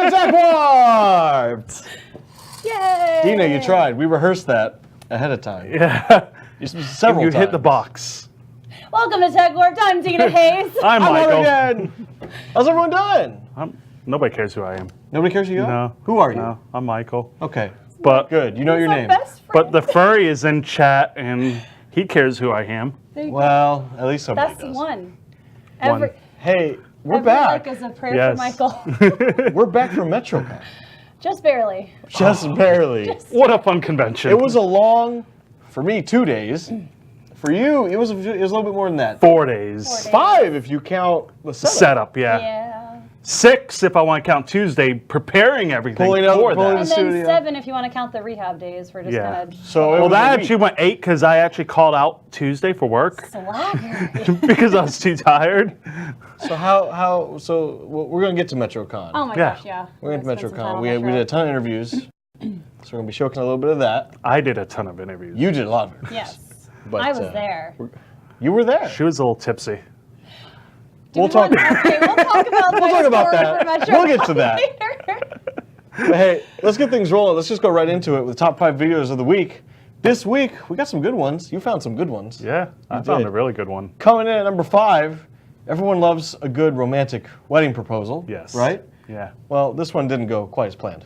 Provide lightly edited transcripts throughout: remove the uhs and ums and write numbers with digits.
to Tech Warped! Yay! Deana, you tried. We rehearsed that ahead of time. Yeah. Several times. You hit the box. Welcome to Tech Warped. I'm Deana Hayes. I'm Michael. Again. How's everyone doing? Nobody cares who I am. Nobody cares who you are? No. Who are you? No, I'm Michael. Okay. But good. You know your name. But the furry is in chat and he cares who I am. Well, at least somebody That's does. one. Hey, we're every back. like is a prayer for Michael. We're back from MetroCon. Just barely. Just barely. What a fun convention. It was a long, for me, 2 days. For you, it was a little bit more than that. 4 days. 5 if you count the setup. Yeah. 6 if I want to count Tuesday, preparing everything for that. And then 7 if you want to count the rehab days. We're just kind of... So that actually went 8 because I actually called out Tuesday for work. Slacker. Because I was too tired. So so we're going to get to MetroCon. Oh my gosh, yeah. We're going to MetroCon. We did a ton of interviews. So we're going to be showing a little bit of that. I did a ton of interviews. You did a lot of interviews. Yes. But, I was there. You were there. She was a little tipsy. We'll talk about that. We'll get to that. But hey, let's get things rolling. Let's just go right into it with the top 5 videos of the week. This week, we got some good ones. You found some good ones. Yeah, I found a really good one. Coming in at number 5, everyone loves a good romantic wedding proposal. Yes. Right? Yeah. Well, this one didn't go quite as planned.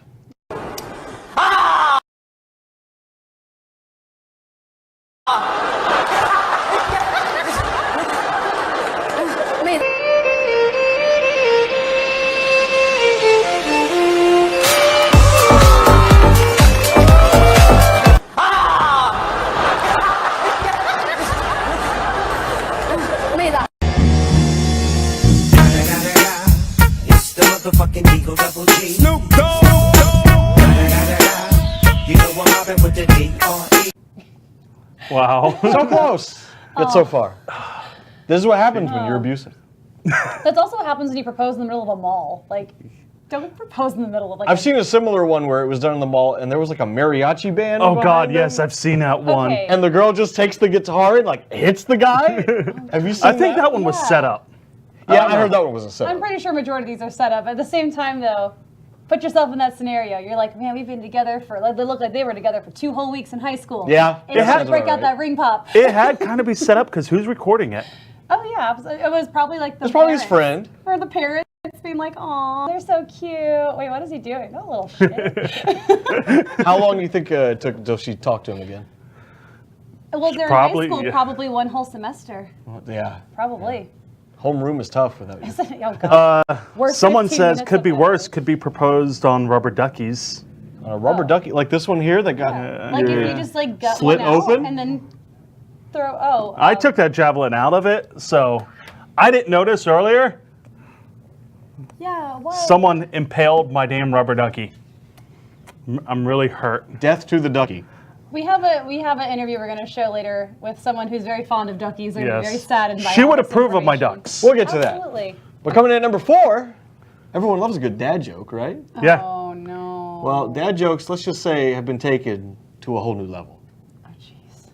Wow. So close, but so far. This is what happens when you're abusive. That's also what happens when you propose in the middle of a mall. Like, don't propose in the middle of like. I've seen a similar one where it was done in the mall, and there was like a mariachi band. Oh God, them. yes, I've seen that one. Okay. And the girl just takes the guitar and like hits the guy. Have you seen I think that one was set up. Yeah, I heard that one was a setup. I'm pretty sure majority of these are set up. At the same time, though, put yourself in that scenario. You're like, man, we've been together for. They look like they were together for 2 whole weeks in high school. Yeah, and it had to break out that ring pop. It had kind of be set up because who's recording it? Oh yeah, it was probably like the. It's probably his friend. Or the parents being like, "Aw, they're so cute." Wait, what is he doing? Oh, little shit. How long do you think it took until she talked to him again? Well, they're in high school, probably 1 whole semester. Yeah. Probably. Homeroom is tough without you. Oh, God. Someone says could be worse. Could be proposed on rubber duckies. On a rubber ducky, like this one here that got like if you just like gut slit one out open and then throw. I took that javelin out of it, so I didn't notice earlier. Yeah. What? Someone impaled my damn rubber ducky. I'm really hurt. Death to the ducky. We have an interview we're going to show later with someone who's very fond of duckies. They're gonna be very sad She would approve of my ducks. We'll get to Absolutely. that. But coming in at number 4, everyone loves a good dad joke, right? Yeah. Oh no. Well, dad jokes, let's just say, have been taken to a whole new level. Oh jeez.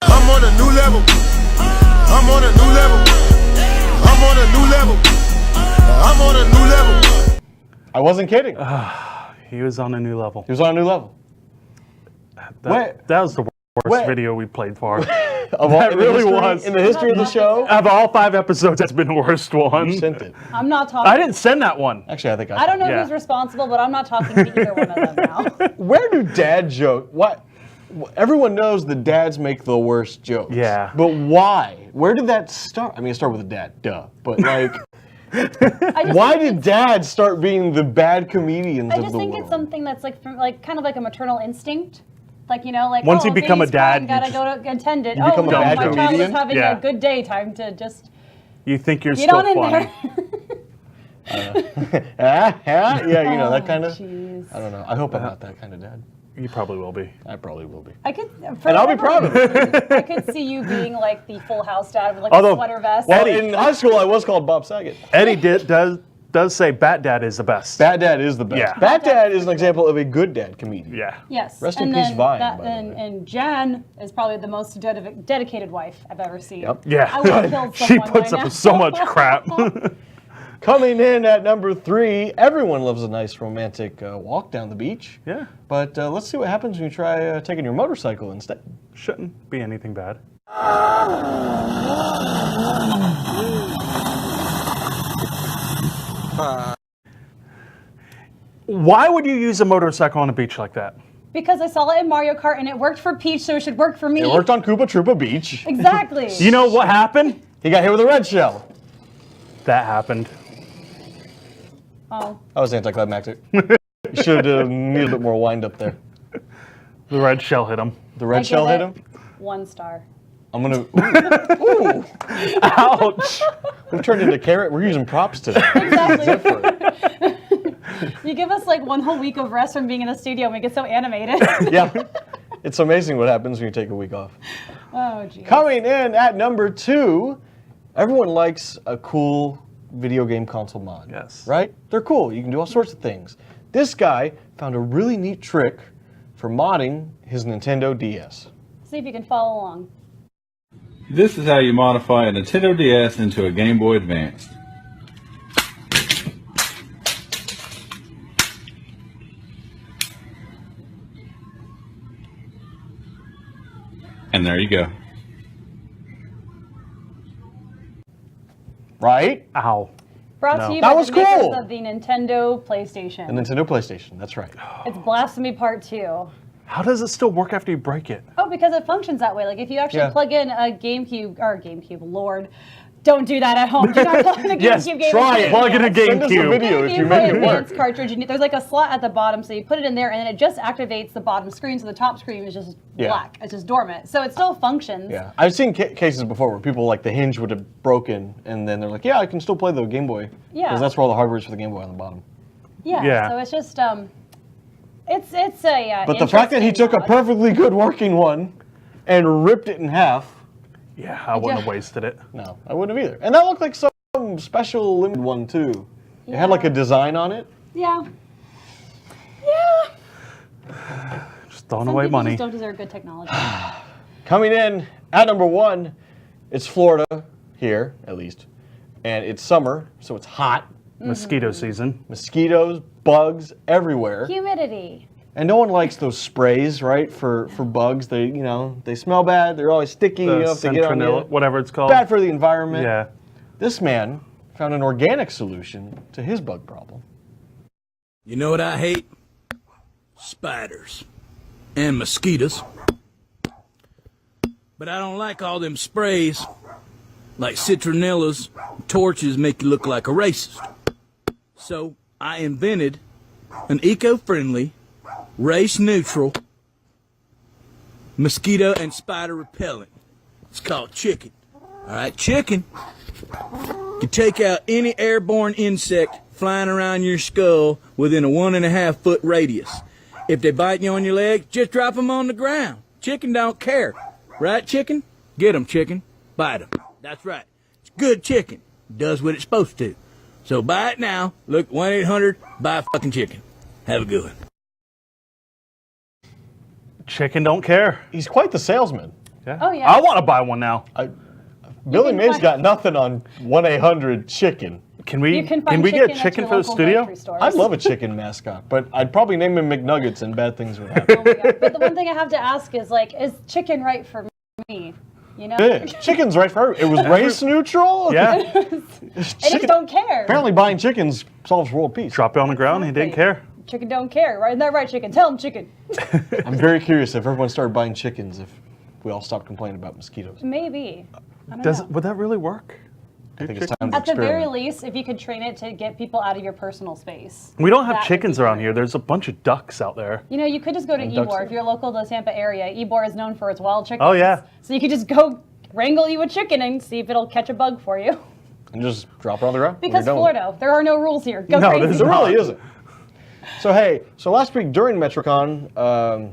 I'm on a new level. I'm on a new level. I'm on a new level. I'm on a new level. I wasn't kidding. He was on a new level. He was on a new level. That was the worst video we played for. That really was. In the history of the show? Of all 5 episodes, that's been the worst one. You sent it. I'm not talking. I didn't send that one. Actually, I think I don't know who's responsible, but I'm not talking to either one of them now. Where do dad jokes? What? Everyone knows the dads make the worst jokes. Yeah. But why? Where did that start? I mean, it started with a dad, duh. But like, why did dads start being the bad comedians of the world? I just think it's something that's like, kind of like a maternal instinct. Like, you know, like, once you become a dad, gotta go to attend it. You become a bad my child comedian? is having a good day. Time to just you think you're get still on in funny. there. Yeah, you know, that kind of. Jeez. I don't know. I hope I'm not that kind of dad. You probably will be. I probably will be. I could, And I'll be proud of it. I could see you being like the Full House dad with like Although- a sweater vest. Well, in high school, I was called Bob Saget. Eddie does say Bat Dad is the best. Bat Dad is the best. Yeah. Bat Dad is an example of a good dad comedian. Yeah. Yes. Rest in and peace, then Vine, that- by the way. and Jen is probably the most dedicated wife I've ever seen. Yep. Yeah. I would have killed She someone puts by up now. with so much crap. Coming in at number 3, everyone loves a nice romantic walk down the beach. Yeah. But let's see what happens when you try taking your motorcycle instead. Shouldn't be anything bad. Why would you use a motorcycle on a beach like that? Because I saw it in Mario Kart and it worked for Peach, so it should work for me. It worked on Koopa Troopa Beach. Exactly. You know what happened? He got hit with a red shell. That happened. Oh. That was anticlimactic. You should need a bit more wind up there. The red shell hit him. The red I shell give hit it him. 1 star. I'm gonna. Ooh. Ouch. We've turned into carrot. We're using props today. Exactly. You give us like 1 whole week of rest from being in the studio and we get so animated. Yeah. It's amazing what happens when you take a week off. Oh, geez. Coming in at number 2, everyone likes a cool video game console mod. Yes. Right? They're cool. You can do all sorts of things. This guy found a really neat trick for modding his Nintendo DS. See if you can follow along. This is how you modify a Nintendo DS into a Game Boy Advance. And there you go. Right? Ow. Brought No. to you That by was the makers cool. of the Nintendo PlayStation. The Nintendo PlayStation. That's right. It's Blasphemy Part 2. How does it still work after you break it? Oh, because it functions that way. Like if you actually Yeah. plug in a GameCube, Lord, don't do that at home. Do not plug in a Yes, GameCube game. try into it. your Plug in a DS. Send us a GameCube. video if you Play make it work. advanced cartridge, and there's like a slot at the bottom, so you put it in there, and then it just activates the bottom screen, so the top screen is just Yeah. black. It's just dormant. So it still functions. Yeah. I've seen cases before where people like the hinge would have broken and then they're like, yeah, I can still play the Game Boy. Yeah. Because that's where all the hardware is for the Game Boy on the bottom. Yeah. Yeah. So it's just it's a. But the fact that he interesting took a mod. perfectly good working one and ripped it in half, Yeah, I wouldn't have wasted it. no, I wouldn't have either. And that looked like some special limited one too. It had like a design on it. Yeah. Yeah. Just throwing Some away people money. just don't deserve good technology. Coming in at number 1, it's Florida here, at least. And it's summer, so it's hot. Mosquito season. Mosquitoes, bugs everywhere. Humidity. And no one likes those sprays, right? For bugs. They, you know, they smell bad. They're always sticky. The You know, if they get on centronella, you. whatever it's called. Bad for the environment. Yeah. This man found an organic solution to his bug problem. You know what I hate? Spiders. And mosquitoes. But I don't like all them sprays. Like citronellas, torches make you look like a racist. So I invented an eco-friendly, race-neutral mosquito and spider repellent. It's called chicken. Alright, chicken can take out any airborne insect flying around your skull within a 1.5 foot radius. If they bite you on your leg, just drop them on the ground. Chicken don't care. Right, chicken? Get 'em, chicken. Bite 'em. That's right. It's good chicken. Does what it's supposed to. So buy it now. Look, 1-800, buy a fucking chicken. Have a good one. Chicken don't care. He's quite the salesman. Yeah. Oh, yeah. I want to buy one now. Billy can Mays find- got nothing on 1-800-CHICKEN. Can we You can find we chicken get at chicken your for the local studio? grocery stores. I'd love a chicken mascot, but I'd probably name him McNuggets and bad things would happen. Oh my God. But the one thing I have to ask is like, is chicken right for me? You know? Yeah, chicken's right for her. It was race neutral. Yeah. They just don't care. Apparently, buying chickens solves world peace. Drop it on the ground. He didn't care. Chicken don't care, right? Isn't that right, chicken? Tell them chicken. I'm very curious if everyone started buying chickens, if we all stopped complaining about mosquitoes. Maybe. I don't Does know. would that really work? I think it's time to At the very experiment. least, if you could train it to get people out of your personal space. We don't have That would chickens be around great. here. There's a bunch of ducks out there. You know, you could just go to ducks. Ybor if you're local to the Tampa area. Ybor is known for its wild chickens. Oh, yeah. So you could just go wrangle you a chicken and see if it'll catch a bug for you. And just drop her on the ground. when Because you're done with it. Florida, there are no rules here. Go No, crazy. there's There really isn't. So hey, last week during MetroCon,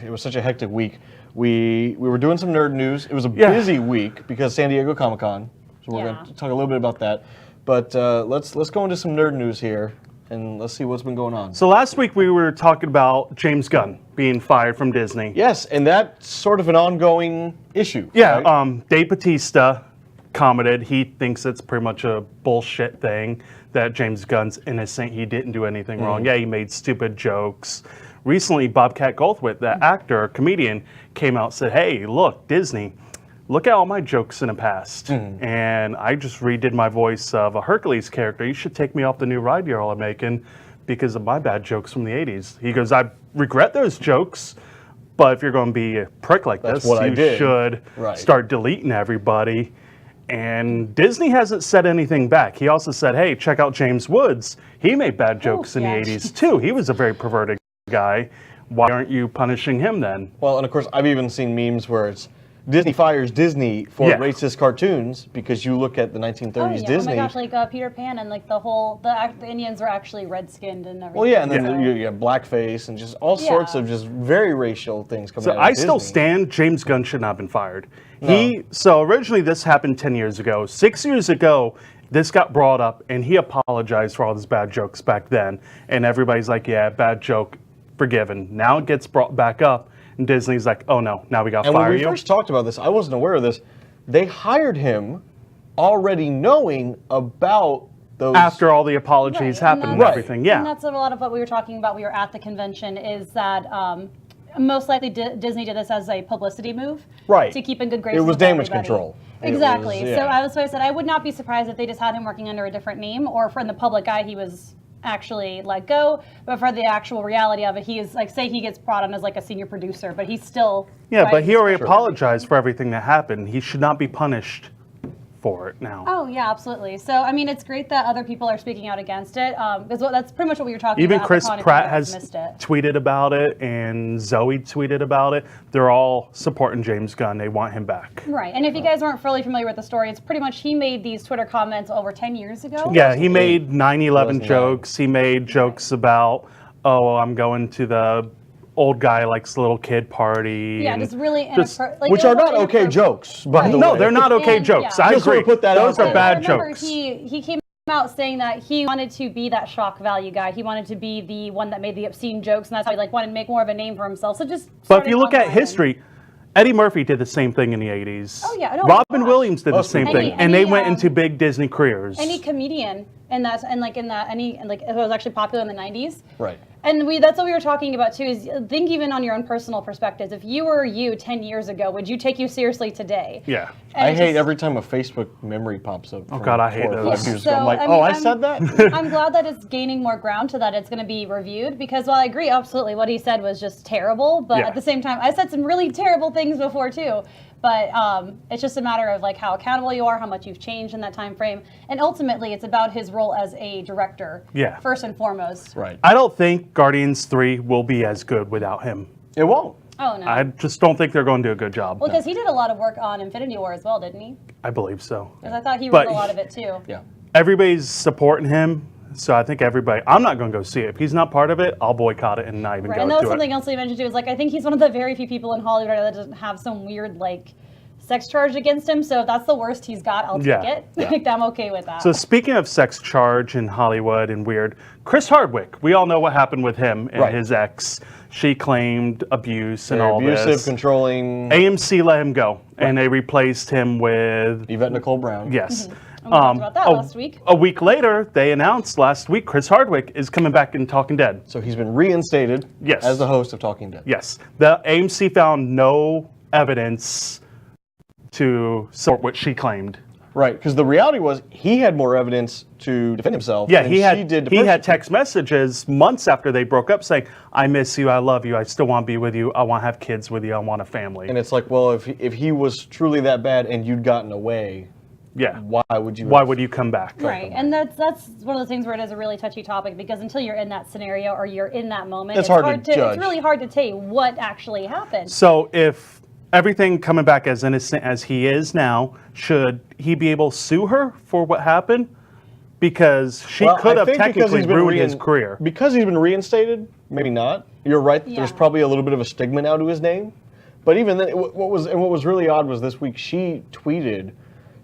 it was such a hectic week. We were doing some nerd news. It was a busy week because San Diego Comic-Con. So we're going to talk a little bit about that. But let's go into some nerd news here and let's see what's been going on. So last week we were talking about James Gunn being fired from Disney. Yes, and that's sort of an ongoing issue. Yeah, right? Dave Bautista commented he thinks it's pretty much a bullshit thing that James Gunn's innocent. He didn't do anything wrong. Yeah, he made stupid jokes. Recently, Bobcat Goldthwait, the actor, comedian, came out and said, hey, look, Disney, look at all my jokes in the past. And I just redid my voice of a Hercules character. You should take me off the new ride y'all are making because of my bad jokes from the 80s. He goes, I regret those jokes, but if you're going to be a prick like That's this, what I you did. should start deleting everybody. And Disney hasn't said anything back. He also said, hey, check out James Woods. He made bad jokes in the 80s too. He was a very perverted guy. Why aren't you punishing him then? Well, and of course, I've even seen memes where it's Disney fires Disney for racist cartoons because you look at the 1930s Disney. Oh my gosh, like Peter Pan and like the Indians were actually red-skinned and everything. Well, yeah, and then you have blackface and just all sorts of just very racial things coming out of Disney. So I still stand James Gunn should not have been fired. So originally this happened 10 years ago. 6 years ago, this got brought up and he apologized for all his bad jokes back then. And everybody's like, yeah, bad joke, forgiven. Now it gets brought back up and Disney's like, oh no, now we got to fire you. And when we first talked about this, I wasn't aware of this. They hired him already knowing about those... After all the apologies happened and everything, And that's a lot of what we were talking about. We were at the convention is that most likely Disney did this as a publicity move. Right. To keep in good graces It was with damage everybody. control. Exactly. It was, So I said I would not be surprised if they just had him working under a different name or for in the public eye he was actually let go, but for the actual reality of it, he is like, say he gets brought on as like a senior producer, but he's still... Yeah, but he already apologized for everything that happened. He should not be punished for it now. Oh, yeah, absolutely. So, I mean, it's great that other people are speaking out against it, because that's pretty much what we were talking Even about. Chris Pratt has tweeted about it, and Zoe tweeted about it. They're all supporting James Gunn. They want him back. Right, and if you guys aren't fully familiar with the story, it's pretty much he made these Twitter comments over 10 years ago. Yeah, he made 9/11 jokes. He made jokes about, oh, I'm going to the old guy likes little kid party. Yeah, just really like, which are not okay jokes, by the way. No, they're not okay jokes. I agree. Put that Those are bad remember jokes. He came out saying that he wanted to be that shock value guy. He wanted to be the one that made the obscene jokes, and that's how he like wanted to make more of a name for himself. So just. But if you look at history, Eddie Murphy did the same thing in the 80s. Oh yeah, no, Robin Williams did the same thing, and they went into big Disney careers. Any comedian it was actually popular in the 90s. Right. And that's what we were talking about too, is think even on your own personal perspectives. If you were 10 years ago, would you take you seriously today? Yeah. I hate every time a Facebook memory pops up. Oh God, I hate those. Years ago. I'm like, I said that? I'm glad that it's gaining more ground to that it's going to be reviewed, because while I agree absolutely what he said was just terrible, but at the same time, I said some really terrible things before too. But it's just a matter of like how accountable you are, how much you've changed in that time frame, and ultimately it's about his role as a director. Yeah. First and foremost. Right. I don't think Guardians 3 will be as good without him. It won't. Oh no. I just don't think they're going to do a good job. Well, because he did a lot of work on Infinity War as well, didn't he? I believe so. Because I thought he wrote a lot of it too. Yeah. Everybody's supporting him. So I think I'm not going to go see it. If he's not part of it, I'll boycott it and not even go to it. And that was something else we mentioned too, is like I think he's one of the very few people in Hollywood right now that doesn't have some weird like sex charge against him. So if that's the worst he's got, I'll take it. Like I'm okay with that. So speaking of sex charge in Hollywood and weird, Chris Hardwick, we all know what happened with him and his ex. She claimed abuse and all this. Abusive, controlling. AMC let him go, and they replaced him with Yvette Nicole Brown. Yes. We talked about that last week. A week later, they announced last week Chris Hardwick is coming back in Talking Dead. So he's been reinstated as the host of Talking Dead. Yes. The AMC found no evidence to support what she claimed. Right, because the reality was he had more evidence to defend himself Yeah, than he she did to he had persecute. text messages months after they broke up saying, I miss you, I love you, I still want to be with you, I want to have kids with you, I want a family. And it's like, well, if he was truly that bad and you'd gotten away, why would you come back? Right, and that's one of the things where it is a really touchy topic, because until you're in that scenario or you're in that moment, It's hard to judge. It's really hard to tell you what actually happened. So if everything coming back as innocent as he is now, should he be able to sue her for what happened? Because she could have technically ruined his career. Because he's been reinstated, maybe not. You're right. Yeah. There's probably a little bit of a stigma now to his name. But even then, what was really odd was this week she tweeted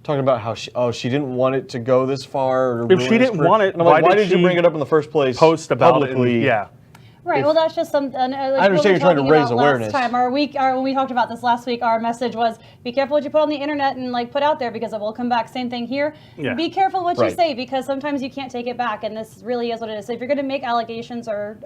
talking about how she didn't want it to go this far. If she didn't want it, and I'm like, why did you bring it up in the first place? Post about publicly? it. Yeah. Right. Well, that's just some. Like I understand you're trying to raise awareness. Last time, when we talked about this last week, our message was: be careful what you put on the internet and like put out there because it will come back. Same thing here. Yeah. Be careful what Right. you say because sometimes you can't take it back, and this really is what it is. So if you're going to make allegations or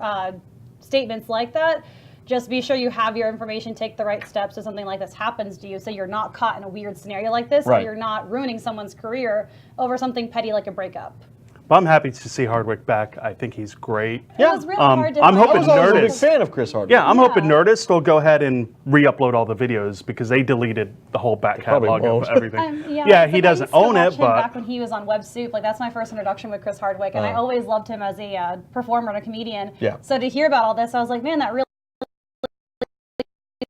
statements like that, just be sure you have your information, take the right steps so something like this happens to you, so you're not caught in a weird scenario like this, Right. or you're not ruining someone's career over something petty like a breakup. But I'm happy to see Hardwick back. I think he's great. Yeah. It was really hard to I'm find. hoping I was always a big Nerdist- fan of Chris Hardwick. Yeah, I'm hoping Yeah. Nerdist will go ahead and re-upload all the videos because they deleted the whole back probably catalog won't. of everything. Yeah, he but I doesn't used to own watch it, him but back when he was on Web Soup, like that's my first introduction with Chris Hardwick, and I always loved him as a performer and a comedian. Yeah. So to hear about all this, I was like, man, that really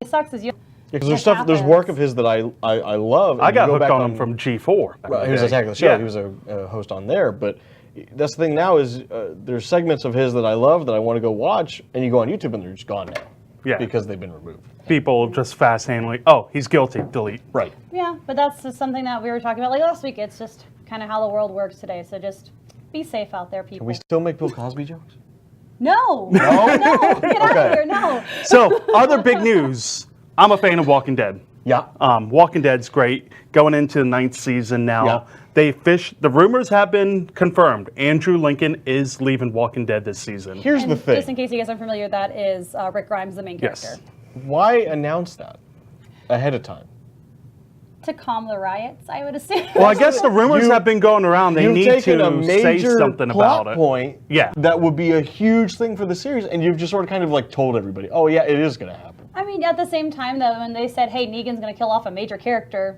sucks. Is you? Because there's work of his that I love. I and got you go hooked back on him from G4. Right, he was Attack of the Show. Yeah. He was a host on there. But that's the thing now is there's segments of his that I love that I want to go watch, and you go on YouTube and they're just gone now. Yeah. Because they've been removed. People just fast handling. Oh, he's guilty. Delete. Right. Yeah, but that's just something that we were talking about like last week. It's just kind of how the world works today. So just be safe out there, people. Can we still make Bill Cosby jokes? No. No? No. Get out of here. No. So, other big news. I'm a fan of Walking Dead. Yeah. Walking Dead's great. Going into the 9th season now. Yeah. The rumors have been confirmed. Andrew Lincoln is leaving Walking Dead this season. Here's And the thing. just in case you guys aren't familiar, that is Rick Grimes, the main character. Yes. Why announce that ahead of time? To calm the riots, I would assume. Well, I guess the rumors You- have been going around. They You've need taken a to major say something plot about it. point Yeah. that would be a huge thing for the series, and you've just sort of kind of like told everybody, oh yeah, it is going to happen. I mean, at the same time, though, when they said, hey, Negan's going to kill off a major character,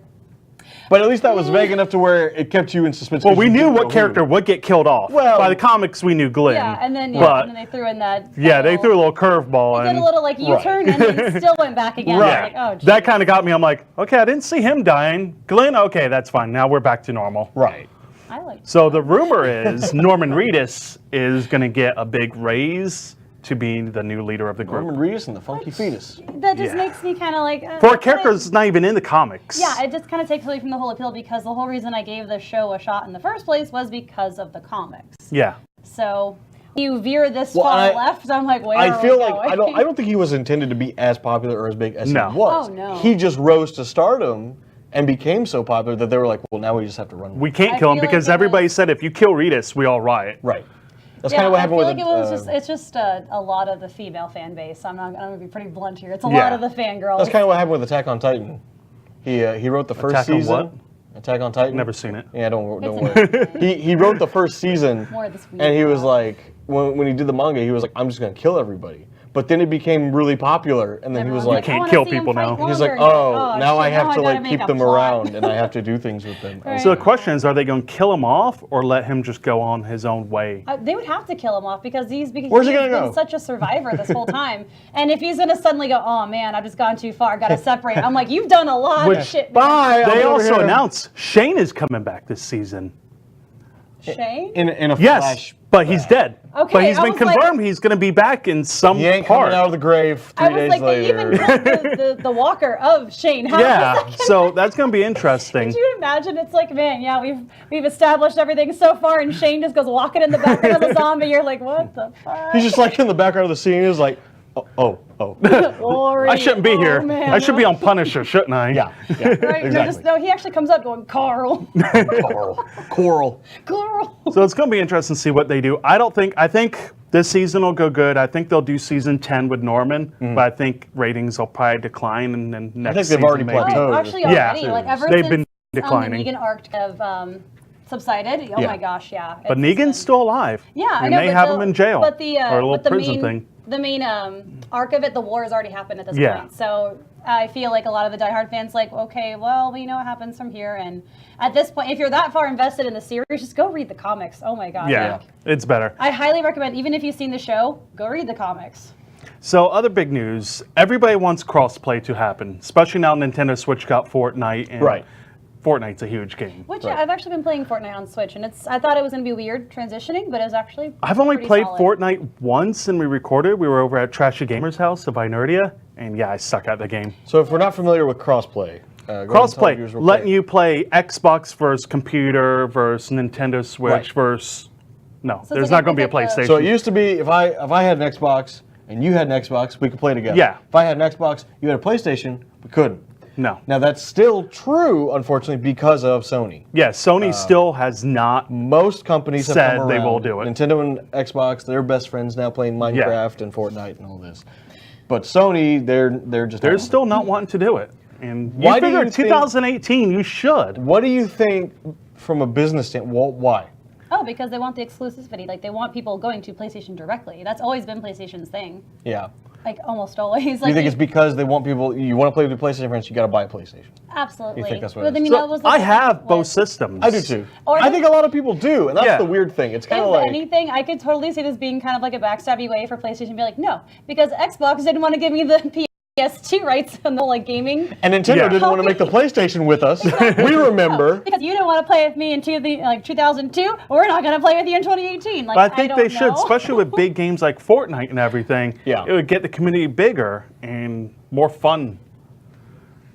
But at least that was vague enough to where it kept you in suspense. Well, 'cause we you knew didn't know what who. character would get killed off. Well- By the comics, we knew Glenn. yeah, and then But they threw in that. yeah, they threw a little curveball. They did a little like U-turn and then still went back again. Right. Like, oh, geez. That kind of got me. I'm like, okay, I didn't see him dying. Glenn, okay, that's fine. Now we're back to normal. Right. I like. So the rumor is Norman Reedus is going to get a big raise to be the new leader of the group. Norman Reedus and the Funky Fetus. That just Yeah. makes me kind of like. For a character that's not even in the comics. Yeah, it just kind of takes away from the whole appeal because the whole reason I gave the show a shot in the first place was because of the comics. Yeah. So you veer this Well, far I- left, I'm like, where I are feel we like going? I don't think he was intended to be as popular or as big as No. he was. Oh, no. He just rose to stardom and became so popular that they were like, well, now we just have to run. We can't I kill him feel like because it everybody was- said if you kill Reedus, we all riot. Right. That's Yeah, kind of what I happened feel with like it was it's just a lot of the female fan base. I'm going to be pretty blunt here. It's a Yeah. lot of the fangirls. That's kind of what happened with Attack on Titan. He wrote the first Attack on season. what? Attack on Titan. Never seen it. Yeah, don't It's worry. interesting. He wrote the first season, More of this weird and he was stuff. like, when he did the manga, he was like, I'm just gonna kill everybody. But then it became really popular, and then he was Everyone's like, can't I wanna kill see him people fight now. he's like, longer. oh, now I shit, have to gotta like make keep a them plot. around, and I have to do things with them. Right. So the question is, are they going to kill him off or let him just go on his own way? They would have to kill him off because he's Where's he gonna been go? such a survivor this whole time. And if he's gonna suddenly go, oh man, I've just gone too far, gotta separate. I'm like, you've done a lot of shit. man. Bye. I'll They be over also here. announced Shane is coming back this season. Shane? in a Yes, flash. but he's dead. Okay, but he's I been was like- confirmed he's going to be back in some He ain't part. coming out of the grave I 3 was days like, later. they even killed the walker of Shane. How Yeah, is that so that's going to be interesting. Could you imagine? It's like, man, yeah, we've established everything so far, and Shane just goes walking in the background of the zombie. You're like, what the fuck? He's just like in the background of the scene. He's like, oh. Glory. I shouldn't be Oh, here. man. I should be on Punisher, shouldn't I? Yeah, Right? They're exactly. just, no, he actually comes up going, Carl. Coral. Carl. So it's going to be interesting to see what they do. I think this season will go good. I think they'll do season 10 with Norman, but I think ratings will probably decline and then next think season they've already maybe. plateaued. Oh, actually, Yeah. already. Like, ever They've since been declining. the Negan arc have subsided. Oh Yeah. my gosh, yeah. But It's just been- Negan's still alive. Yeah, I and know. they but have the- him in jail. But the or a little but the prison main, thing. The main arc of it, the war has already happened at this Yeah. point. So I feel like a lot of the diehard fans like, okay, well, we know what happens from here. And at this point, if you're that far invested in the series, just go read the comics. Oh my god. Yeah, like, it's better. I highly recommend, even if you've seen the show, go read the comics. So other big news, everybody wants crossplay to happen, especially now Nintendo Switch got Fortnite, and Right. Fortnite's a huge game. Which Right. I've actually been playing Fortnite on Switch, and I thought it was going to be weird transitioning, but it was actually I've only pretty played solid. Fortnite once, and we recorded. We were over at Trashy Gamer's house of Inertia, and yeah, I suck at the game. So if we're not familiar with crossplay, go ahead and tell the Crossplay, viewers real letting quick. you play Xbox versus computer versus Nintendo Switch Right. versus... No, it's there's like not going to be a like the- PlayStation. So it used to be if I had an Xbox and you had an Xbox, we could play together. Yeah. If I had an Xbox, you had a PlayStation, we couldn't. No. Now that's still true, unfortunately, because of Sony. Yeah, Sony still has not... Most companies have Said come they around. will do it. Nintendo and Xbox, they're best friends now, playing Minecraft and Fortnite and all this. But Sony, they're just They're still not wanting to do it. And you Why do figure you think- 2018, you should. What do you think from a business standpoint? Why? Oh, because they want the exclusivity. Like, they want people going to PlayStation directly. That's always been PlayStation's thing. Yeah. Like, almost always. Do you think it's because they want people? You want to play with the PlayStation friends, you got to buy a PlayStation. Absolutely. You think that's what But it I is? mean, So, that was the I thing have both with- systems. I do too. Or I think a lot of people do, and that's Yeah. the weird thing. It's kind If of like anything, I could totally see this being kind of like a backstabby way for PlayStation to be like, no, because Xbox didn't want to give me the PS2 rights on the like gaming. and Nintendo Yeah. didn't want to make the PlayStation with us. We remember. Because you don't want to play with me in 2002, we're not going to play with you in 2018. Like, But I think don't they should, know. especially with big games like Fortnite and everything. Yeah. It would get the community bigger and more fun.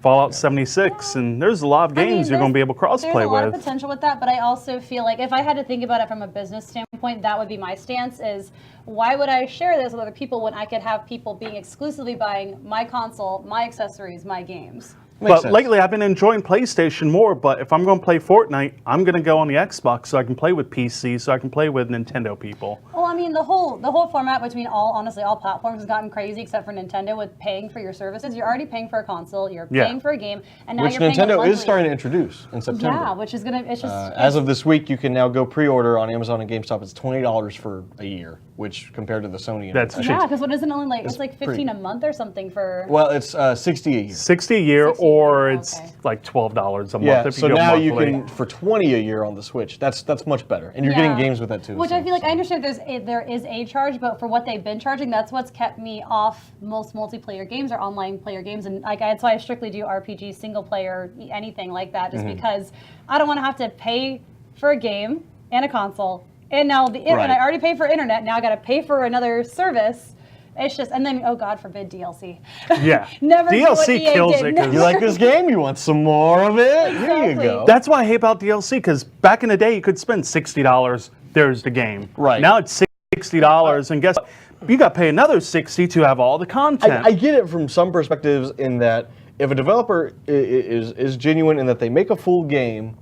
Fallout 76, and there's a lot of I mean, games you're going to be able to there's crossplay a lot of with. potential with that, but I also feel like if I had to think about it from a business standpoint, that would be my stance is why would I share this with other people when I could have people being exclusively buying my console, my accessories, my games? Makes But sense. lately, I've been enjoying PlayStation more. But if I'm going to play Fortnite, I'm going to go on the Xbox so I can play with PC, so I can play with Nintendo people. Well, I mean, the whole format between honestly all platforms has gotten crazy except for Nintendo with paying for your services. You're already paying for a console, you're Yeah. paying for a game, and now Which you're paying Nintendo monthly. is starting to introduce in September. Yeah, which is gonna. It's just As of this week, you can now go pre-order on Amazon and GameStop. It's $20 for a year, which compared to the Sony. and- That's cheap. yeah, because what isn't only like it's like 15 pretty- a month or something for. Well, it's 60 a year. 60 a year, 60, or okay. it's like $12 a month Yeah, if so you go now monthly. you can for 20 a year on the Switch. That's much better, and you're Yeah. getting games with that too. Which so- I feel like so. I understand there is a charge, but for what they've been charging, that's what's kept me off most multiplayer games or online player games, and like that's why I strictly do RPG, single player, anything like that, Mm-hmm. just because I don't want to have to pay for a game and a console, and now the internet. Right. I already pay for internet. Now I got to pay for another service. It's just, and then oh God forbid DLC. Yeah. Never do what DLC EA kills did. it 'cause- You like this game? You want some more of it? Here you Exactly. go. That's why I hate about DLC, because back in the day, you could spend $60, there's the game. Right. Now it's $60, and guess what? You got to pay another $60 to have all the content. I get it from some perspectives in that if a developer is genuine in that they make a full game,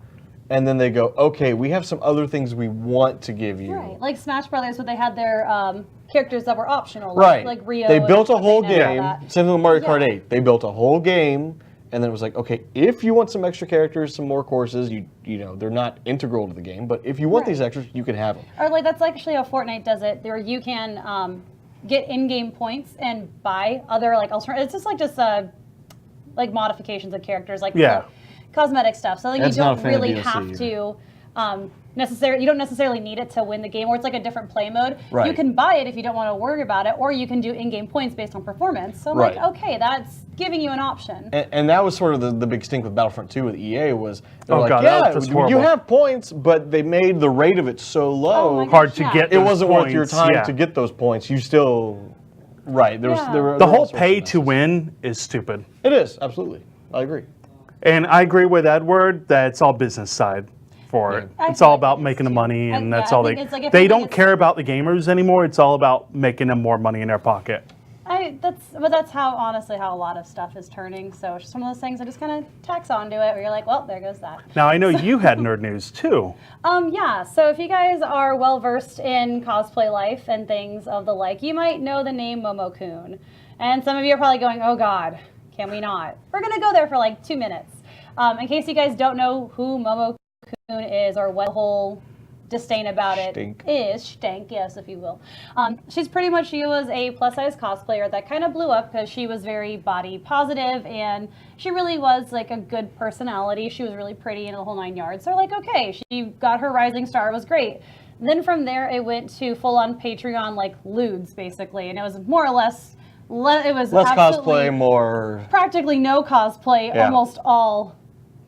and then they go, okay, we have some other things we want to give you. Right, like Smash Brothers, where they had their characters that were optional, Right. like Rio. They and built a whole Pac-Man and all game. that. Same thing with Mario Kart Yeah. 8. They built a whole game, and then it was like, okay, if you want some extra characters, some more courses, you know, they're not integral to the game, but if you want Right. these extras, you can have them. Or like that's actually how Fortnite does it, where you can get in-game points and buy other like alternatives. It's just like modifications of characters, like Yeah. cosmetic stuff. So like Ed's you not a don't fan of really DLC have either. to. You don't necessarily need it to win the game, or it's like a different play mode. You Right. can buy it if you don't want to worry about it, or you can do in-game points based on performance. So I'm Right. like, okay, that's giving you an option. And that was sort of the big stink with Battlefront 2 with EA was they're Oh, like, God, yeah, that was you horrible. have points, but they made the rate of it so Oh low, my gosh, Hard to yeah. get it those wasn't worth your points, time yeah. to get those points. You still, right? There was Yeah. there were The there were all whole sorts of pay messes. to win is stupid. It is absolutely. I agree. And I agree with Edward that it's all business side for it. I It's feel all like about it is making the too. money, and I- that's yeah, I all think they. it's like if They anything, don't it's- care about the gamers anymore. It's all about making them more money in their pocket. That's how honestly how a lot of stuff is turning. So it's just one of those things that just kind of tacks onto it, where you're like, well, there goes that. Now I know you had nerd news too. Yeah. So if you guys are well versed in cosplay life and things of the like, you might know the name Momo-kun, and some of you are probably going, oh God, can we not? We're gonna go there for like 2 minutes. In case you guys don't know who Momo-kun is or what the whole disdain about it Stink. is, stank, yes, if you will. She was a plus size cosplayer that kind of blew up because she was very body positive and she really was like a good personality. She was really pretty and the whole 9 yards. So like, okay, she got her rising star, it was great. Then from there, it went to full on Patreon, like lewds basically. And it was more or less It was Less absolutely cosplay, more. practically no cosplay, Yeah. almost all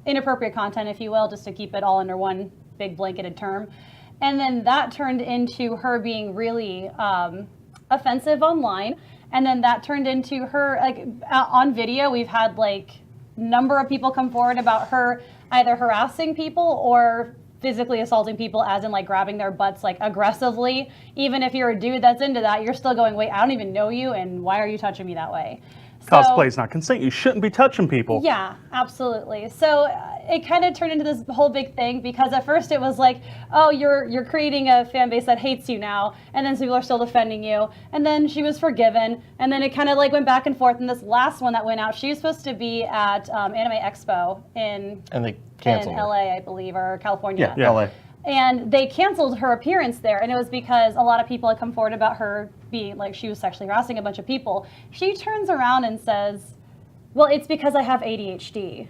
inappropriate content, if you will, just to keep it all under one big blanketed term. And then that turned into her being really offensive online. And then that turned into her, like, on video, we've had, like, number of people come forward about her either harassing people or physically assaulting people, as in, like, grabbing their butts, like, aggressively. Even if you're a dude that's into that, you're still going, wait, I don't even know you, and why are you touching me that way? Cosplay is not consent. You shouldn't be touching people. Yeah, absolutely. So it kind of turned into this whole big thing, because at first it was like, oh, you're creating a fan base that hates you now, and then some people are still defending you. And then she was forgiven, and then it kind of like went back and forth. And this last one that went out, she was supposed to be at Anime Expo in LA, I believe, or California. Yeah, LA. And they canceled her appearance there, and it was because a lot of people had come forward about her being, like, she was sexually harassing a bunch of people. She turns around and says, well, it's because I have ADHD.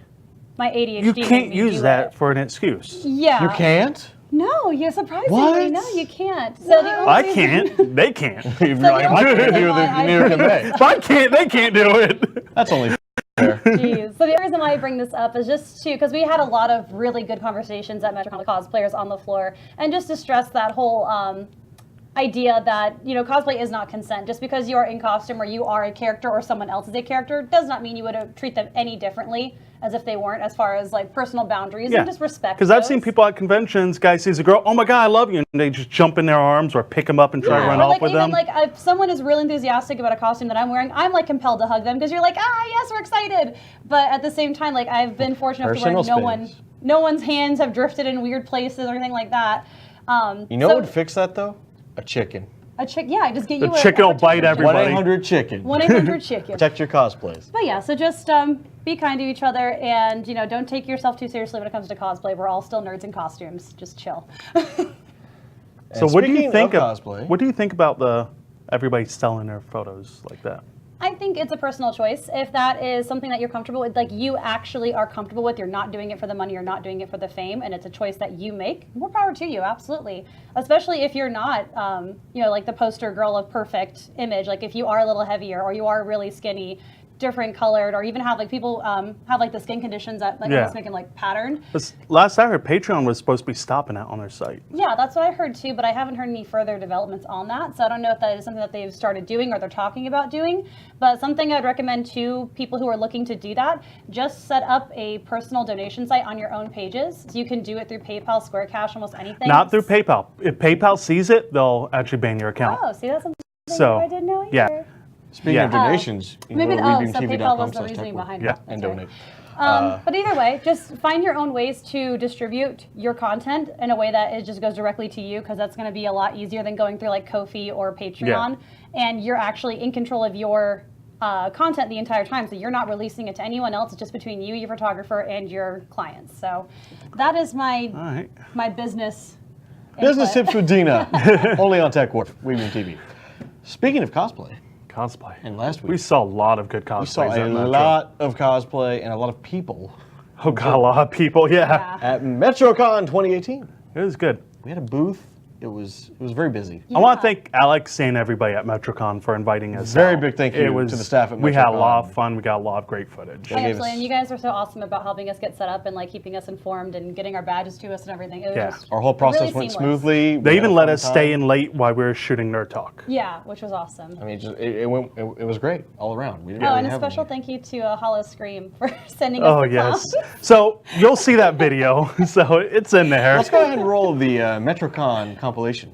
My ADHD. You can't use that for an excuse. Yeah. You can't? No, you surprisingly, What? no, you can't. So the only I reason- can't. They can't. You're like, I can't do it, neither can they. If I can't, they can't do it. That's only fair. Jeez. So the reason why I bring this up is just because we had a lot of really good conversations at MetroCon with cosplayers on the floor, and just to stress that whole idea that, you know, cosplay is not consent. Just because you are in costume or you are a character or someone else is a character does not mean you would treat them any differently as if they weren't, as far as like personal boundaries and just respect. Because I've seen people at conventions, guy sees a girl, oh my God, I love you, and they just jump in their arms or pick them up and try to run or off like, with even them. like if someone is really enthusiastic about a costume that I'm wearing, I'm like compelled to hug them, because you're like, ah, yes, we're excited. But at the same time, like, I've been fortunate enough to where no one's hands have drifted in weird places or anything like that. You know what would fix that though? A chicken. A chick, yeah, just get The you chicken will bite temperature. everybody. 1-800-CHICKEN. 1-800-CHICKEN. Protect your cosplays. But yeah, so just be kind to each other, and, you know, don't take yourself too seriously when it comes to cosplay. We're all still nerds in costumes. Just chill. So what do you think of cosplay? What do you think about everybody selling their photos like that? I think it's a personal choice. If that is something that you're comfortable with, like you actually are comfortable with, you're not doing it for the money, you're not doing it for the fame, and it's a choice that you make, more power to you, absolutely. Especially if you're not, you know, like the poster girl of perfect image. Like if you are a little heavier or you are really skinny, different colored, or even have like people have like the skin conditions that like almost make them like patterned. Last I heard, Patreon was supposed to be stopping that on their site. Yeah, that's what I heard too, but I haven't heard any further developments on that. So I don't know if that is something that they've started doing or they're talking about doing. But something I'd recommend to people who are looking to do that, just set up a personal donation site on your own pages. So you can do it through PayPal, Square Cash, almost anything. Not through PayPal. If PayPal sees it, they'll actually ban your account. Oh, see, that's something So, I didn't know either. yeah. Speaking of donations, you maybe can go to so PayPal was the redeemtv.com/techwork reasoning behind Yeah. that. and That's donate. right. But either way, just find your own ways to distribute your content in a way that it just goes directly to you, because that's going to be a lot easier than going through like Ko-fi or Patreon. And you're actually in control of your content the entire time, so you're not releasing it to anyone else. It's just between you, your photographer, and your clients. So that is my my business. Business input. tips with Deana, only on TechWork, Weaving TV. Speaking of cosplay, and last week we saw a lot of good cosplays. we saw a at Metro. lot of cosplay and a lot of people. Oh God, a lot of people. Yeah. At MetroCon 2018. It was good. We had a booth. It was very busy. I want to thank Alex and everybody at MetroCon for inviting us. Very out. big thank you to the staff at We had a MetroCon. lot of fun. We got a lot of great footage. They gave Absolutely, us- and you guys were so awesome about helping us get set up and like keeping us informed and getting our badges to us and everything. It was just Our whole process really went seamless. smoothly. They even let us stay in late while we were shooting Nerd Talk. Yeah, which was awesome. I mean, it was great all around. We didn't Oh, really and a have special any- thank you to Hollow Scream for sending us Oh the yes. clown. So you'll see that video. So it's in there. Let's go ahead and roll the MetroCon compilation.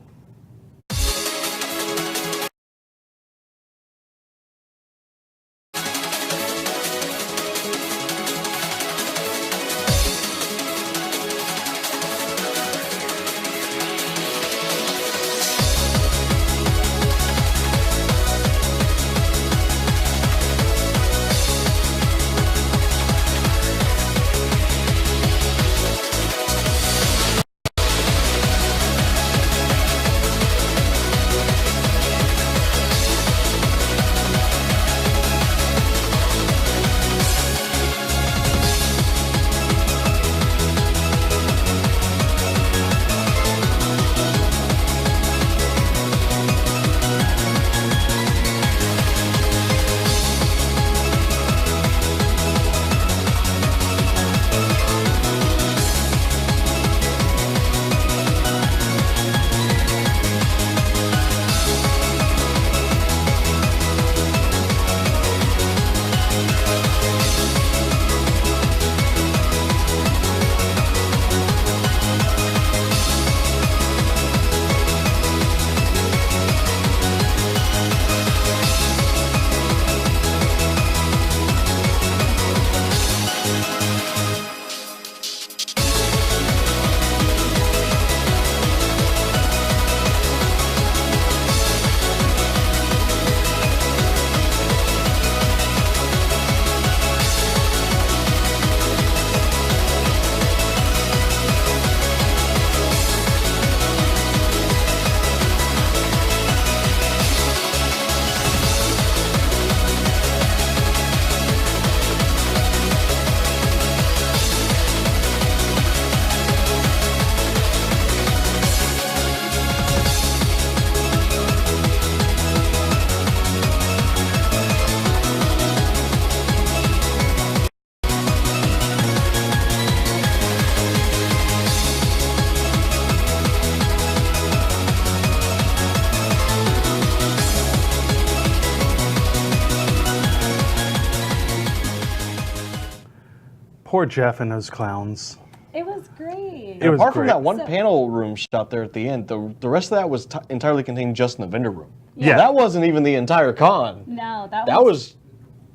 Poor Jeff and those clowns. It was great. It was Apart from great. that one So- panel room shot there at the end, the rest of that was entirely contained just in the vendor room. Yeah. That wasn't even the entire con. No, That was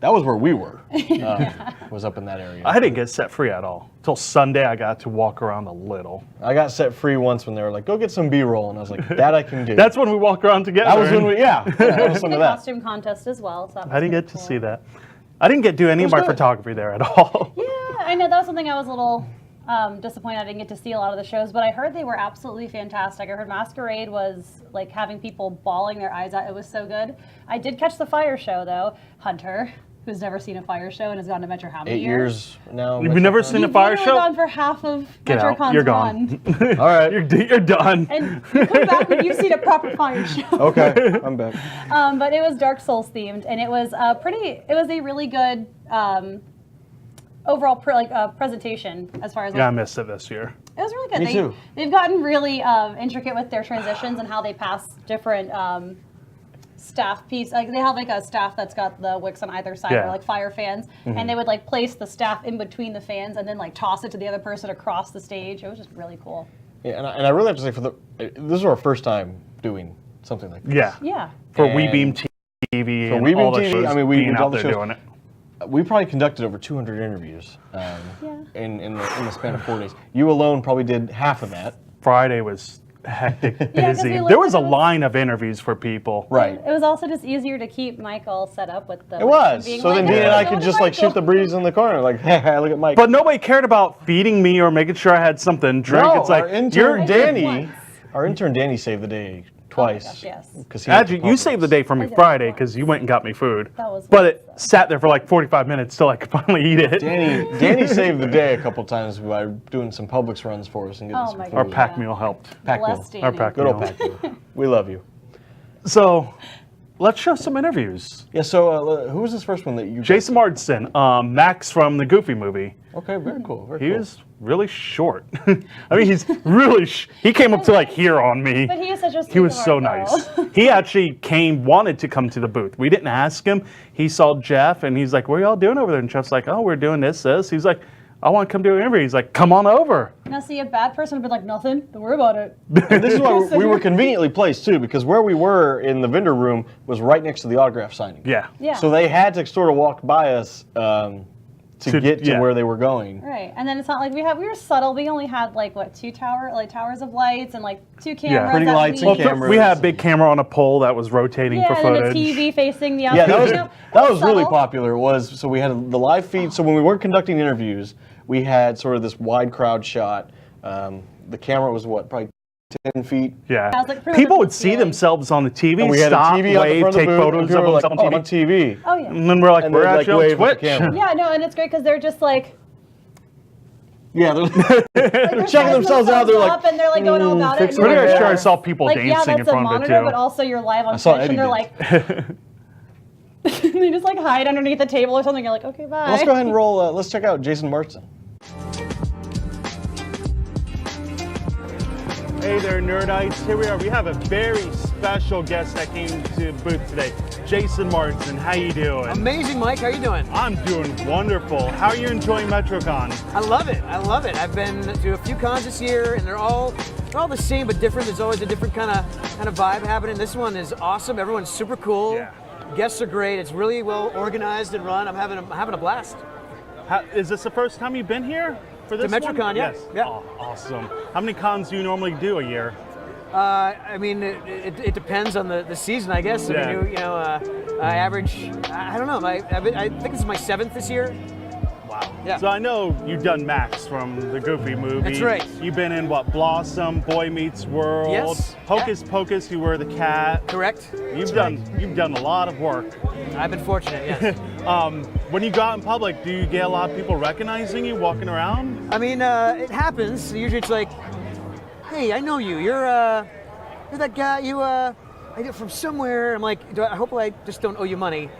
where we were. Was up in that area. I didn't get set free at all. Till Sunday, I got to walk around a little. I got set free once when they were like, "Go get some B-roll," and I was like, "That I can do." That's when we walked around together. that was when and we that was some the of that. costume contest as well. So that I didn't was get to cool. see that. I didn't get to do any of my good. photography there at all. Yeah, I know that was something I was a little disappointed I didn't get to see a lot of the shows, but I heard they were absolutely fantastic. I heard Masquerade was like having people bawling their eyes out. It was so good. I did catch the fire show though. Hunter, who's never seen a fire show and has gone to Metro how many 8 years now. You've never seen a fire You've show? gone for half of Get out. MetroCon's You're gone. run. All right. You're done. And you come back when you've seen a proper fire show. Okay, I'm back. But it was Dark Souls themed, and it was it was a really good overall presentation as far as Yeah, I missed it this year. it was really good. Me too. They've gotten really intricate with their transitions and how they pass different staff piece. Like they have like a staff that's got the wicks on either side, Yeah. or like fire fans, and they would like place the staff in between the fans and then like toss it to the other person across the stage. It was just really cool. Yeah, and I really have to say, this is our first time doing something like this. Yeah. Yeah. For And WeBeam TV for and WeBeam all the TV, shows I mean, we being did all out the there shows. doing it. We probably conducted over 200 interviews in the span of 4 days. You alone probably did half of that. Friday was hectic, 'cause busy. we There was a looked at line of interviews for people. Right. It was also just easier to keep Mike all set up with the. It was. being So like, then "Hey, Deana and I go could to just like Michael." shoot the breeze in the corner, like, hey, look at Mike. But nobody cared about feeding me or making sure I had something to drink. no, It's like our intern I did Danny, once. our intern Danny saved the day twice. gosh, yes. 'Cause he had Actually, you saved the day for me I did Friday once. because you went and got me food. That was but once, it though. sat there for like 45 minutes till I could finally eat it. Danny saved the day a couple times by doing some Publix runs for us and getting Oh some my food. Our God. pack Yeah. meal helped. Pack meal. Bless Our Danny. pack Good old meal. pack meal. We love you. So let's show some interviews. Yeah, so who was this first one that you... Jason Marsden, Max from the Goofy movie. Okay, very cool. Very He cool. was really short. I mean, he's really. He came up to like here on me. But he is such a He was so sweetheart, nice. though. He actually wanted to come to the booth. We didn't ask him. He saw Jeff and he's like, "What are y'all doing over there?" And Jeff's like, "Oh, we're doing this." He's like, "I want to come do an interview." He's like, "Come on over." Now, see, a bad person would be like, nothing, don't worry about it. And this is why we were conveniently placed too, because where we were in the vendor room was right next to the autograph signing. Yeah. Yeah. So they had to sort of walk by us to get to yeah. where they were going. Right, and then it's not like we were subtle. We only had like what, towers of lights and like 2 cameras. Pretty that lights we- and cameras. We had a big camera on a pole that was rotating Yeah, for and then footage. a TV facing the Yeah, outside. that was You know, that was really subtle. popular. So we had the live feed. So when we weren't conducting interviews, we had sort of this wide crowd shot. The camera was probably 10 feet. Yeah. I was like, pretty People much would the see ceiling. themselves on the TV, And we had stop, a TV out the wave, front of take the booth, photos and of people were like, themselves "Oh, on I'm TV. on TV." Oh yeah. And then we're like, And we're they'd, like, actually on wave with the Twitch. camera. Yeah, no, and it's great because they're just like Yeah, they're they're checking themselves out. They're like, up and they're like going all about it. fixing and Pretty you're their sure I hair. saw people like, dancing yeah, in that's a front of it monitor, too. but also you're live on saw Twitch, Eddie and they're dance. like, they just like hide underneath the table or something. You're like, okay, bye. Let's go ahead and roll. Let's check out Jason Marsden. Hey there, Nerdites. Here we are. We have a very special guest that came to the booth today. Jason Marsden, how you doing? Amazing, Mike. How you doing? I'm doing wonderful. How are you enjoying MetroCon? I love it. I love it. I've been to a few cons this year, and they're all the same but different. There's always a different kind of vibe happening. This one is awesome. Everyone's super cool. Yeah. Guests are great. It's really well organized and run. I'm having a blast. Is this the first time you've been here for this MetroCon, one? yeah. Yes. Yeah. Oh, awesome. How many cons do you normally do a year? I mean, it depends on the season, I guess. Yeah. I mean, I average. I don't know. I think this is my 7th this year. Wow. Yeah. So I know you've done Max from the Goofy movie. That's right. You've been in what, Blossom, Boy Meets World, Yes. Hocus Pocus, you were the cat. Correct. You've done a lot of work. I've been fortunate. Yes. When you go out in public, do you get a lot of people recognizing you walking around? I mean, it happens. Usually it's like, hey, I know you. You're that guy. I get from somewhere. I'm like, I hope I just don't owe you money.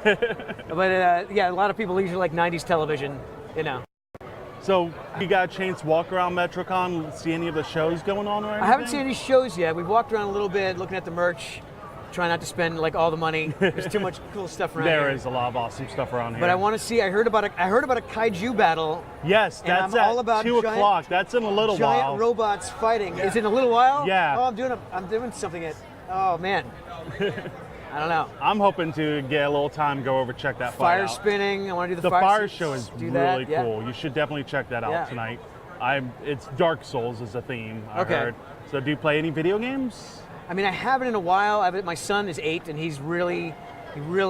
But yeah, a lot of people usually like 90s television, you know. So you got a chance to walk around MetroCon, see any of the shows going on or anything? I haven't seen any shows yet. We've walked around a little bit, looking at the merch, try not to spend like all the money. There's too much cool stuff around here. There is a lot of awesome stuff around here. But I want to see. I heard about a kaiju battle. Yes, and that's I'm at all about 2 giant- o'clock. That's in a little Giant while. robots fighting. Is it in a little while? Yeah. Oh, I'm doing something. Oh man. I don't know. I'm hoping to get a little time to go over check that fight Fire out. spinning. I want to do the, The fire spin- show is do that, really yeah. cool. You should definitely check that out Yeah. tonight. It's Dark Souls is the theme, I Okay. heard. So do you play any video games? I mean, I haven't in a while. My son is 8, and he really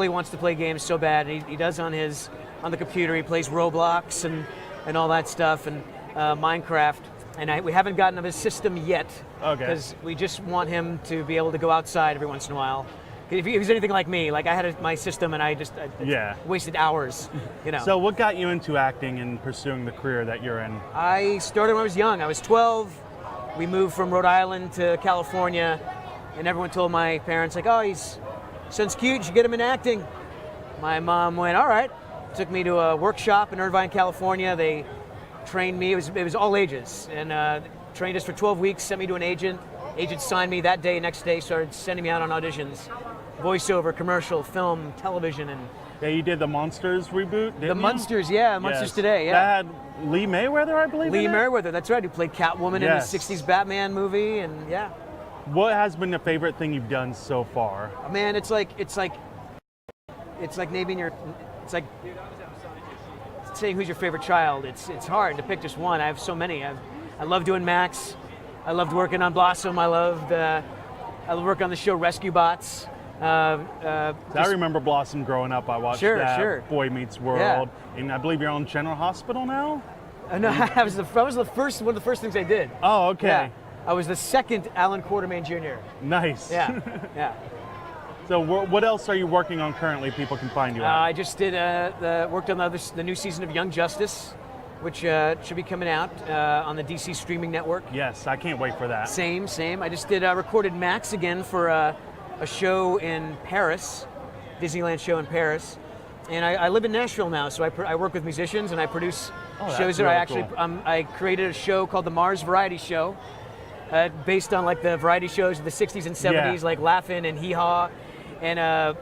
wants to play games so bad. He does on the computer. He plays Roblox and all that stuff and Minecraft. And we haven't gotten him his system yet. Okay. Because we just want him to be able to go outside every once in a while. If he's anything like me, like I had my system and I wasted hours, you know. So what got you into acting and pursuing the career that you're in? I started when I was young. I was 12. We moved from Rhode Island to California, and everyone told my parents, like, oh, son's cute, you should get him in acting. My mom went, all right. Took me to a workshop in Irvine, California. They trained me. It was all ages, and trained us for 12 weeks, sent me to an agent. Agent signed me that day, next day, started sending me out on auditions. Voiceover, commercial, film, television, and Yeah, you did the Monsters reboot, didn't the you? Monsters, yeah, Monsters Yes. Today, yeah. That had Lee Mayweather, I believe. Lee in it? Merriweather, that's right, who played Catwoman Yes. in the 60s Batman movie, and yeah. What has been the favorite thing you've done so far? Man, it's like naming it's like saying who's your favorite child. It's hard to pick just one. I have so many. I love doing Max. I loved working on Blossom. I loved work on the show Rescue Bots. I remember Blossom growing up. I watched that. Boy Meets World, and I believe you're on General Hospital now. No, that was one of the first things I did. Oh, okay. Yeah. I was the second Alan Quartermain Jr. Nice. Yeah, yeah. So what else are you working on currently? People can find you at. I just worked on the new season of Young Justice, which should be coming out on the DC streaming network. Yes, I can't wait for that. Same. I just recorded Max again for a show in Paris, Disneyland show in Paris. And I live in Nashville now, so I work with musicians and I produce shows there. Really cool. I created a show called the Mars Variety Show, based on like the variety shows of the 60s and 70s, like Laugh-In and Hee Haw. And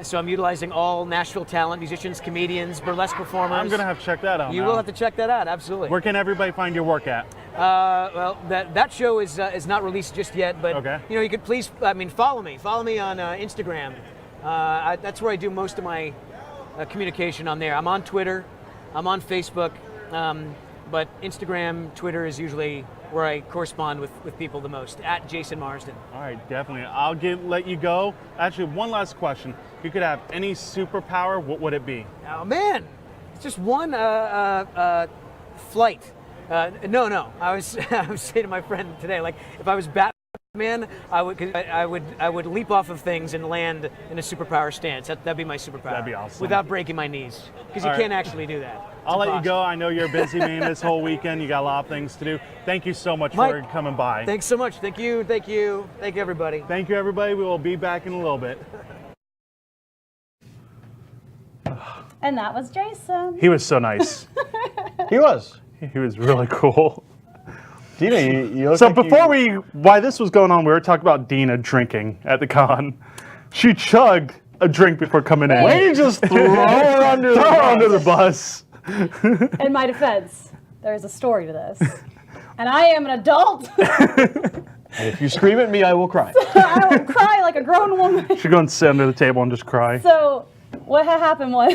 so I'm utilizing all Nashville talent, musicians, comedians, burlesque performers. I'm going to have to check that out You now. will have to check that out, absolutely. Where can everybody find your work at? Well, that show is not released just yet, but Okay. you could please, follow me. Follow me on Instagram. That's where I do most of my communication on there. I'm on Twitter, I'm on Facebook, but Instagram, Twitter is usually where I correspond with people the most, at Jason Marsden. All right, definitely. I'll let you go. Actually, one last question. If you could have any superpower, what would it be? Oh man, it's just one flight. No. I was saying to my friend today, like if I was Batman, I would leap off of things and land in a superpower stance. That'd be my superpower. That'd be awesome. Without breaking my knees, because you All can't right. actually do that. I'll let you go. I know you're a busy man this whole weekend. You got a lot of things to do. Thank you so much Mike, for coming by. Thanks so much. Thank you, everybody. Thank you, everybody. We will be back in a little bit. And that was Jason. He was so nice. He was. He was really cool. Deana, you look So like while this was going on, we were talking about Deana drinking at the con. She chugged a drink before coming in. Why you just throw her under the Throw her bus? under the bus. In my defense, there's a story to this. And I am an adult. And if you scream at me, I will cry. I will cry like a grown woman. She'd go and sit under the table and just cry. So what had happened was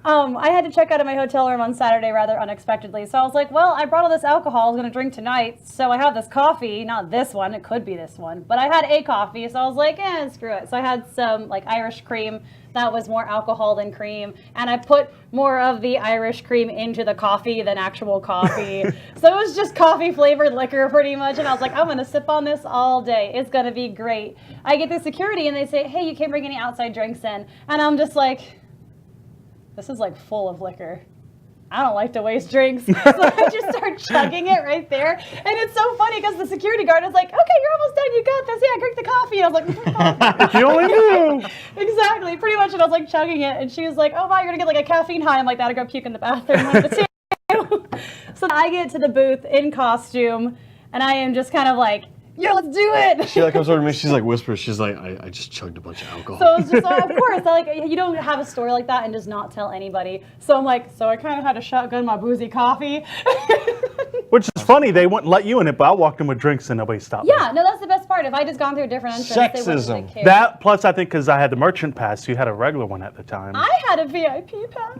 I had to check out of my hotel room on Saturday rather unexpectedly. So I was like, well, I brought all this alcohol I was going to drink tonight. So I have this coffee, not this one. It could be this one. But I had a coffee. So I was like, screw it. So I had some like Irish cream that was more alcohol than cream. And I put more of the Irish cream into the coffee than actual coffee. So it was just coffee flavored liquor pretty much. And I was like, I'm going to sip on this all day. It's going to be great. I get the security and they say, hey, you can't bring any outside drinks in. And I'm just like, this is like full of liquor. I don't like to waste drinks. So I just start chugging it right there. And it's so funny because the security guard is like, okay, you're almost done. You got this. Yeah, drink the coffee. And I was like, You only knew. exactly, pretty much. And I was like chugging it. And she was like, oh, wow, you're going to get like a caffeine high. I'm like, that'll go puke in the bathroom. One of the two. So I get to the booth in costume and I am just kind of like yeah, let's do it. She like comes over to me. She's like whispers. She's like, I just chugged a bunch of alcohol. So it's just of course, like you don't have a story like that and just not tell anybody. So I'm like, so I kind of had to shotgun my boozy coffee. Which is funny, they wouldn't let you in it, but I walked in with drinks and nobody stopped me. Yeah, no, that's the best part. If I just gone through a different entrance, they wouldn't Sexism. care. That, plus I think because I had the merchant pass, you had a regular one at the time. I had a VIP pass.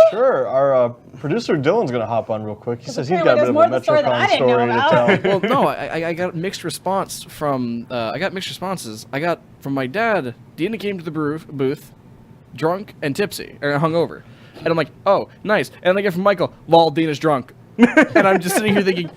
Sure. Our producer Dylan's gonna hop on real quick. He says he's got a Apparently bit of there's a more to the story than I MetroCon didn't know story to about. tell. Well, no, I got mixed response from. I got mixed responses. I got from my dad. Deana came to the booth, drunk and tipsy, or hungover, and I'm like, oh, nice. And I get from Michael, lol, Deana's drunk, and I'm just sitting here thinking,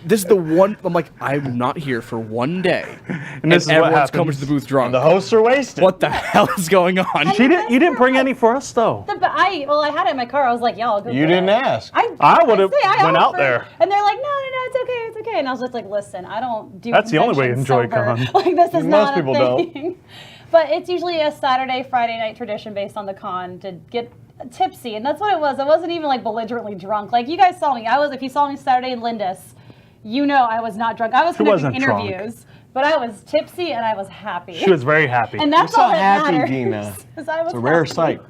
this is the one. I'm like, I'm not here for one day, and this is what everyone's coming happens. to the booth drunk. The hosts are wasted. What the hell is going on? You didn't bring any for us though. I had it in my car. I was like, y'all go. You get didn't it. ask. I would've I went out offered, there. and they're like, no, it's okay. And I was just like, listen, I don't do. That's the only way to enjoy conventions con. sober. Like this is Most not people a don't. thing. But it's usually a Saturday, Friday night tradition based on the con to get tipsy, and that's what it was. I wasn't even like belligerently drunk. Like you guys saw me. If you saw me Saturday in Lindis, you know I was not drunk. I was conducting wasn't drunk. interviews, but I was tipsy and I was happy. She was very happy. And that's You're all so that happy, matters. Deana. 'Cause I was It's a rare happy. sight.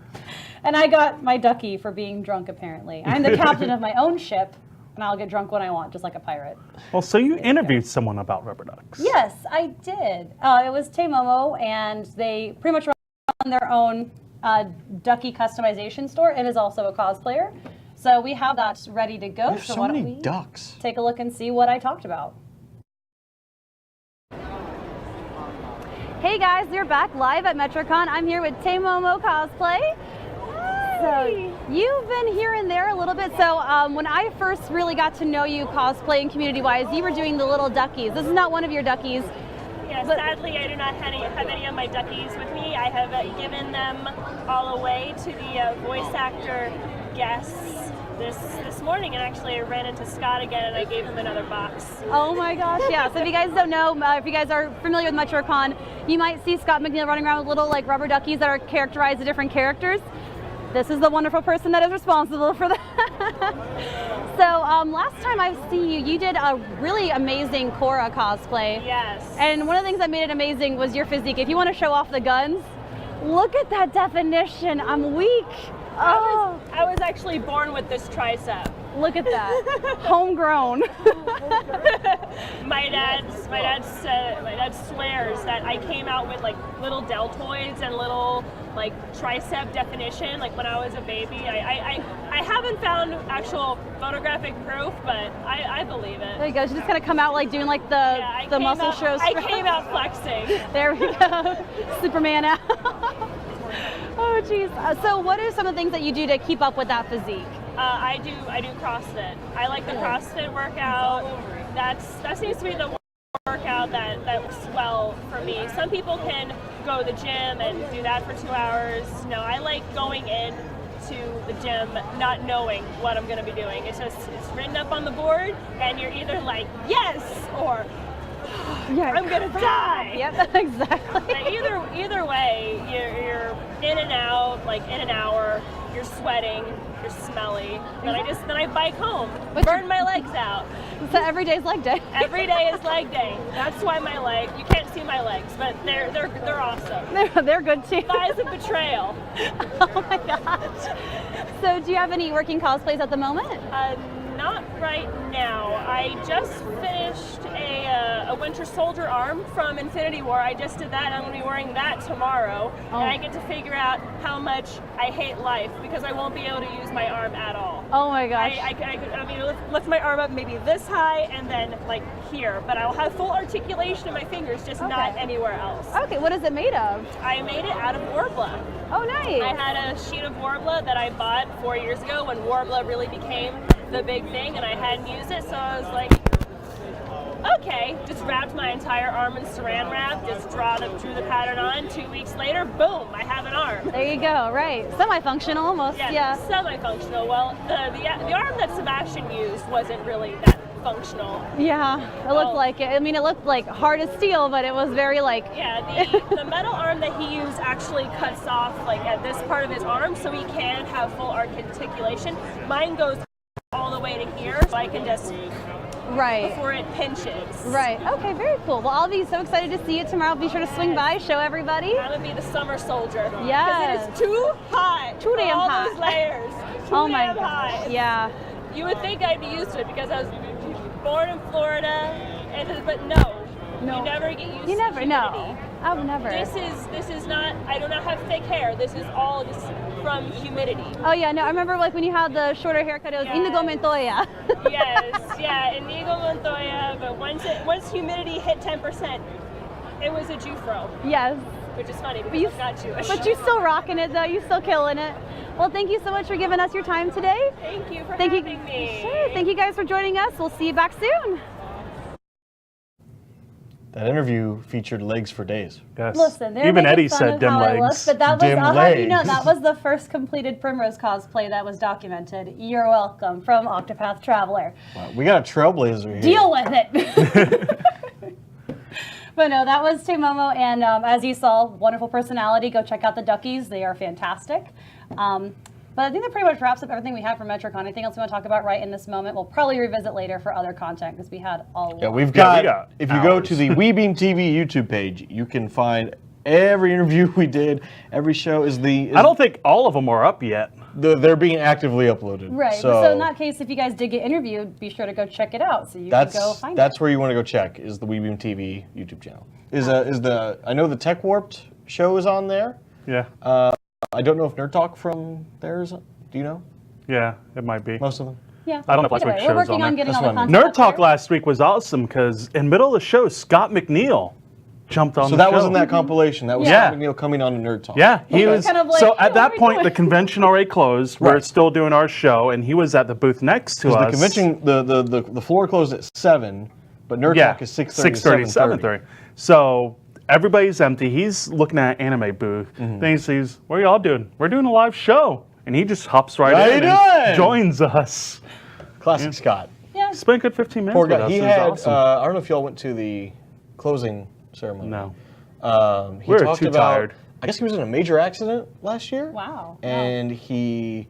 And I got my ducky for being drunk, apparently. I'm the captain of my own ship, and I'll get drunk when I want, just like a pirate. Well, so you interviewed someone about rubber ducks. Yes, I did. It was TamaLo, and they pretty much run their own ducky customization store. It is also a cosplayer. So we have that ready to go. There's so why don't many we ducks. take a look and see what I talked about. Hey guys, we're back live at MetroCon. I'm here with TamaLo Cosplay. So you've been here and there a little bit. So when I first really got to know you cosplay and community-wise, you were doing the little duckies. This is not one of your duckies. Yes, sadly I do not have any of my duckies with me. I have given them all away to the voice actor guests this morning, and actually I ran into Scott again and I gave him another box. Oh my gosh, yeah. So if you guys don't know, if you guys are familiar with MetroCon, you might see Scott McNeil running around with little like rubber duckies that are characterized as different characters. This is the wonderful person that is responsible for that. So last time I've seen you, you did a really amazing Korra cosplay. Yes. And one of the things that made it amazing was your physique. If you want to show off the guns, look at that definition. I'm weak. Oh, I was actually born with this tricep. look at that. Homegrown. My dad swears that I came out with like little deltoids and little like tricep definition like when I was a baby. I haven't found actual photographic proof, but I believe it. There you go. She just kind of come out like doing like the muscle shows. I came out flexing. There we go. Superman out. Oh jeez. So what are some of the things that you do to keep up with that physique? I do CrossFit. I like the CrossFit workout. That seems to be the workout that works well for me. Some people can go to the gym and do that for 2 hours. No, I like going in to the gym not knowing what I'm going to be doing. It's written up on the board, and you're either like yes or I'm gonna die. Yep, exactly. But either way, you're in and out like in an hour. You're sweating. You're smelly. Then I bike home, burn my legs out. So every day's leg day. Every day is leg day. That's why you can't see my legs, but they're awesome. They're good too. Thighs of betrayal. Oh my gosh. So do you have any working cosplays at the moment? Not right now. I just finished a Winter Soldier arm from Infinity War. I just did that, and I'm going to be wearing that tomorrow. Oh. And I get to figure out how much I hate life because I won't be able to use my arm at all. Oh my gosh. I mean, lift my arm up maybe this high and then like here, but I'll have full articulation in my fingers, just not anywhere else. Okay, what is it made of? I made it out of Warbler. Oh, nice. I had a sheet of Warbler that I bought 4 years ago when Warbler really became the big thing, and I hadn't used it, so I was like, okay, just wrapped my entire arm in saran wrap, just drew the pattern on. 2 weeks later, boom, I have an arm. There you go, right. Semi-functional almost, yeah. Semi-functional. Well, the arm that Sebastian used wasn't really that functional. Yeah, it looked like it. I mean, it looked like hard as steel, but it was very like... Yeah, the metal arm that he used actually cuts off like at this part of his arm, so he can have full articulation. Mine goes all the way to here, so I can just Right. before it pinches. Right. Okay, very cool. Well, I'll be so excited to see you tomorrow. Be sure to swing by, show everybody. I'm gonna be the summer soldier. Yes. Because it is too hot. Too damn all hot. those layers. Oh my damn hot. gosh. Yeah. You would think I'd be used to it because I was born in Florida, but no. You never get used to humidity. No. I would never. This is not, I do not have thick hair. This is all just from humidity. Oh yeah, no, I remember like when you had the shorter haircut, it was Indigo Montoya. Yes, yeah, Indigo Montoya, but once humidity hit 10%, it was a Jufro. Yes. Which is funny because I'm not Jewish. But you're still rocking it though, you're still killing it. Well, thank you so much for giving us your time today. Thank you for having me. Sure, thank you guys for joining us. We'll see you back soon. That interview featured legs for days. Yes. Listen, they're even making Eddie fun said of dim how I legs. look, but that was, Dim I'll have you know, legs. that was the first completed Primrose cosplay that was documented. You're welcome, from Octopath Traveler. Wow, we got a trailblazer here. Deal with it. But no, that was TamaLo, and as you saw, wonderful personality. Go check out the Duckies; they are fantastic. But I think that pretty much wraps up everything we have for MetroCon. Anything else we want to talk about right in this moment? We'll probably revisit later for other content because we had a lot. Yeah, we've got. we got if you go hours. to the WeBeam TV YouTube page, you can find every interview we did. Every show is the. I don't think all of them are up yet. They're being actively uploaded. Right. So in that case, if you guys did get interviewed, be sure to go check it out so you can go find it. That's where you want to go check is the WeBeam TV YouTube channel. I know the Tech Warped show is on there. Yeah. I don't know if Nerd Talk from there is. Do you know? Yeah, it might be. Most of them. Yeah. I don't know if last Either week's way, show we're is working on on there. getting That's all the what I mean. content Nerd Talk up there. last week was awesome because in the middle of the show, Scott McNeil jumped on So the that show. was in that compilation. That was Yeah. Scott McNeil coming on to Nerd Talk. Yeah, he Okay. was. Kind of like, so "Hey, at that what are we point, doing?" the convention already closed. We're Right. still doing our show, and he was at the booth next to us. The convention, the floor closed at 7, but Nerd Talk is 6:30 to 7:30. So everybody's empty. He's looking at an anime booth. Then he sees, what are y'all doing? We're doing a live show. And he just hops right How in you and doing? joins us. Classic Scott. Yeah. Spent a good 15 minutes Poor with guy. us. He It was had. awesome. I don't know if y'all went to the closing ceremony. No. He We were talked too about. tired. I guess he was in a major accident last year. Wow. And he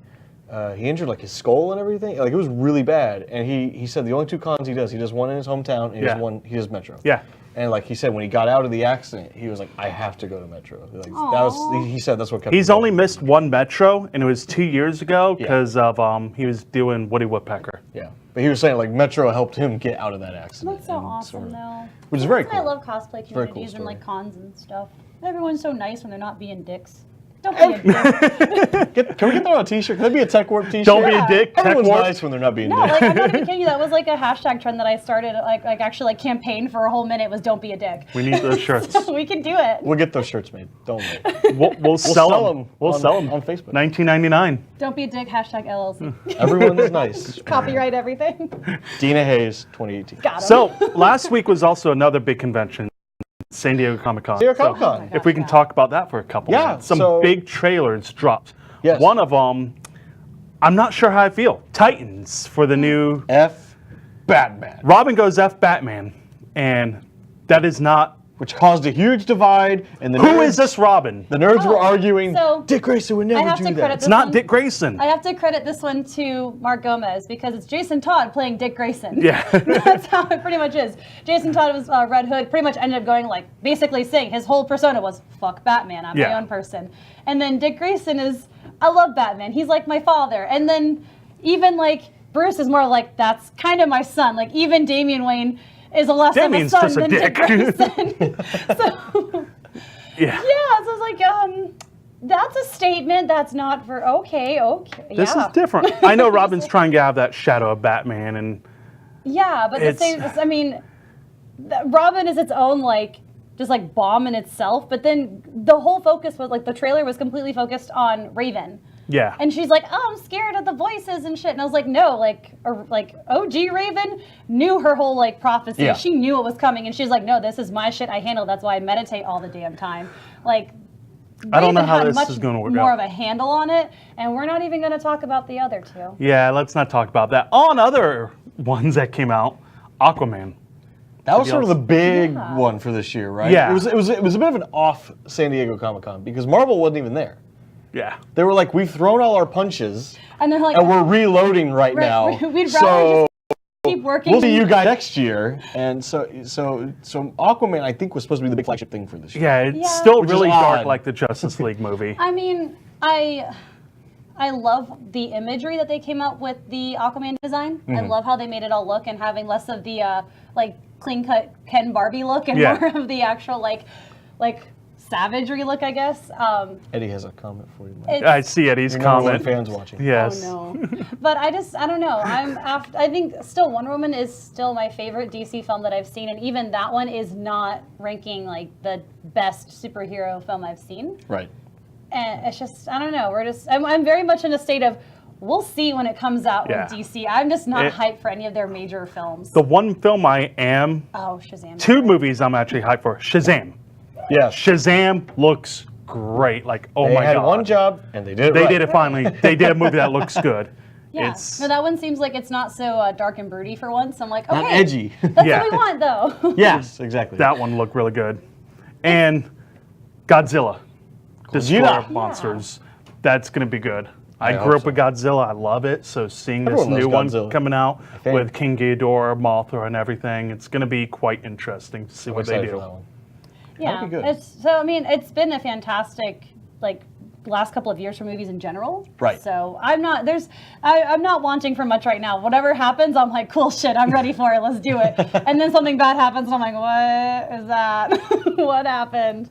injured like his skull and everything. Like it was really bad. And he said the only two cons he does one in his hometown and he does Metro. Yeah. And like he said, when he got out of the accident, he was like, I have to go to Metro. Like that was he said that's what kept. He's him only going. missed one Metro, and it was 2 years ago because of he was doing Woody Woodpecker. Yeah, but he was saying like Metro helped him get out of that accident. That's so and awesome, sort of- though. Which is very That's why cool. I love cosplay very cool communities and story. like cons and stuff. Everyone's so nice when they're not being dicks. Don't be a dick. Can we get that on a T-shirt? Can that be a Tech Warp T-shirt? Don't be a dick. Tech Everyone's Warp. nice when they're not being No, dicks. like I'm not even kidding you. That was like a hashtag trend that I started, like actually like campaigned for a whole minute was "Don't be a dick." We need those shirts. We can do it. We'll get those shirts made. Don't worry. We'll sell sell them. 'em We'll on- sell them on Facebook. $19.99. Don't be a dick. Hashtag LLC. Everyone is nice. Copyright everything. Deana Hayes, 2018. Got 'em. So last week was also another big convention, San Diego Comic-Con. San Diego So Comic-Con. if we can talk about that for a couple Yeah, minutes. Some so- big trailers dropped. Yes. One of them, I'm not sure how I feel. Titans for the new F. Batman. Robin goes F Batman, and that is not. Which caused a huge divide, and the Who nerds, is this Robin? The nerds were Oh, arguing. so Dick Grayson would I never have do to that. credit It's this not one. Dick Grayson. I have to credit this one to Mark Gomez because it's Jason Todd playing Dick Grayson. Yeah. That's how it pretty much is. Jason Todd was Red Hood, pretty much ended up going like, basically saying his whole persona was, fuck Batman, I'm my Yeah. own person. And then Dick Grayson is, I love Batman, he's like my father. And then even like, Bruce is more like, that's kind of my son. Like even Damian Wayne is a less Damian's of a just a son than Dick dick. Grayson. So, Yeah. yeah, so I was like, that's a statement that's not for, okay, This yeah. is different. I know Robin's trying to have that shadow of Batman, and Yeah, but the It's- same, I mean, Robin is its own, like, just like bomb in itself, but then the whole focus was, like, the trailer was completely focused on Raven. yeah. And she's like, oh, I'm scared of the voices and shit. And I was like, no, like OG Raven knew her whole like prophecy. Yeah. She knew it was coming. And she's like, no, this is my shit I handle. That's why I meditate all the damn time. Like, I don't know Raven how had this much is gonna work more out. of a handle on it. And we're not even going to talk about the other two. Yeah, let's not talk about that. On other ones that came out, Aquaman. That was sort of the big Yeah. one for this year, right? Yeah. It was a bit of an off San Diego Comic-Con because Marvel wasn't even there. Yeah. They were like, we've thrown all our punches And they're like, and we're reloading right now. We'd rather so just keep keep working. We'll see you guys next year. And so Aquaman, I think, was supposed to be the big flagship thing for this year. Yeah, it's still Which is really dark odd. like the Justice League movie. I mean, I love the imagery that they came up with the Aquaman design. I love how they made it all look, and having less of the like clean cut Ken Barbie look and more of the actual like savagery look, I guess. Eddie has a comment for you. I see Eddie's Your number one comment. fans watching. Yes. Oh no. But I don't know. I think still Wonder Woman is still my favorite DC film that I've seen, and even that one is not ranking like the best superhero film I've seen. Right. And it's just, I don't know. I'm very much in a state of, we'll see when it comes out with DC. I'm just not hyped for any of their major films. The one film I am, Shazam. 2 movies I'm actually hyped for. Shazam. Yeah. Shazam looks great. Like, oh They my had god. one job and they did it They right. did it finally. They did a movie that looks good. Yeah. No, that one seems like it's not so dark and broody for once. I'm like, okay. Not edgy. That's what we want, though. Yes, exactly. That one looked really good. And Godzilla. Destroyer of Monsters. That's going to be good. I grew up with Godzilla. I love it. So seeing this Everyone new one loves Godzilla, coming out I think. with King Ghidorah, Mothra, and everything, it's going to be quite interesting to see what they excited for do. that one. Yeah. That'd be good. It's been a fantastic, like, last couple of years for movies in general. Right. So I'm not wanting for much right now. Whatever happens, I'm like, cool shit, I'm ready for it. Let's do it. And then something bad happens, and I'm like, what is that? What happened?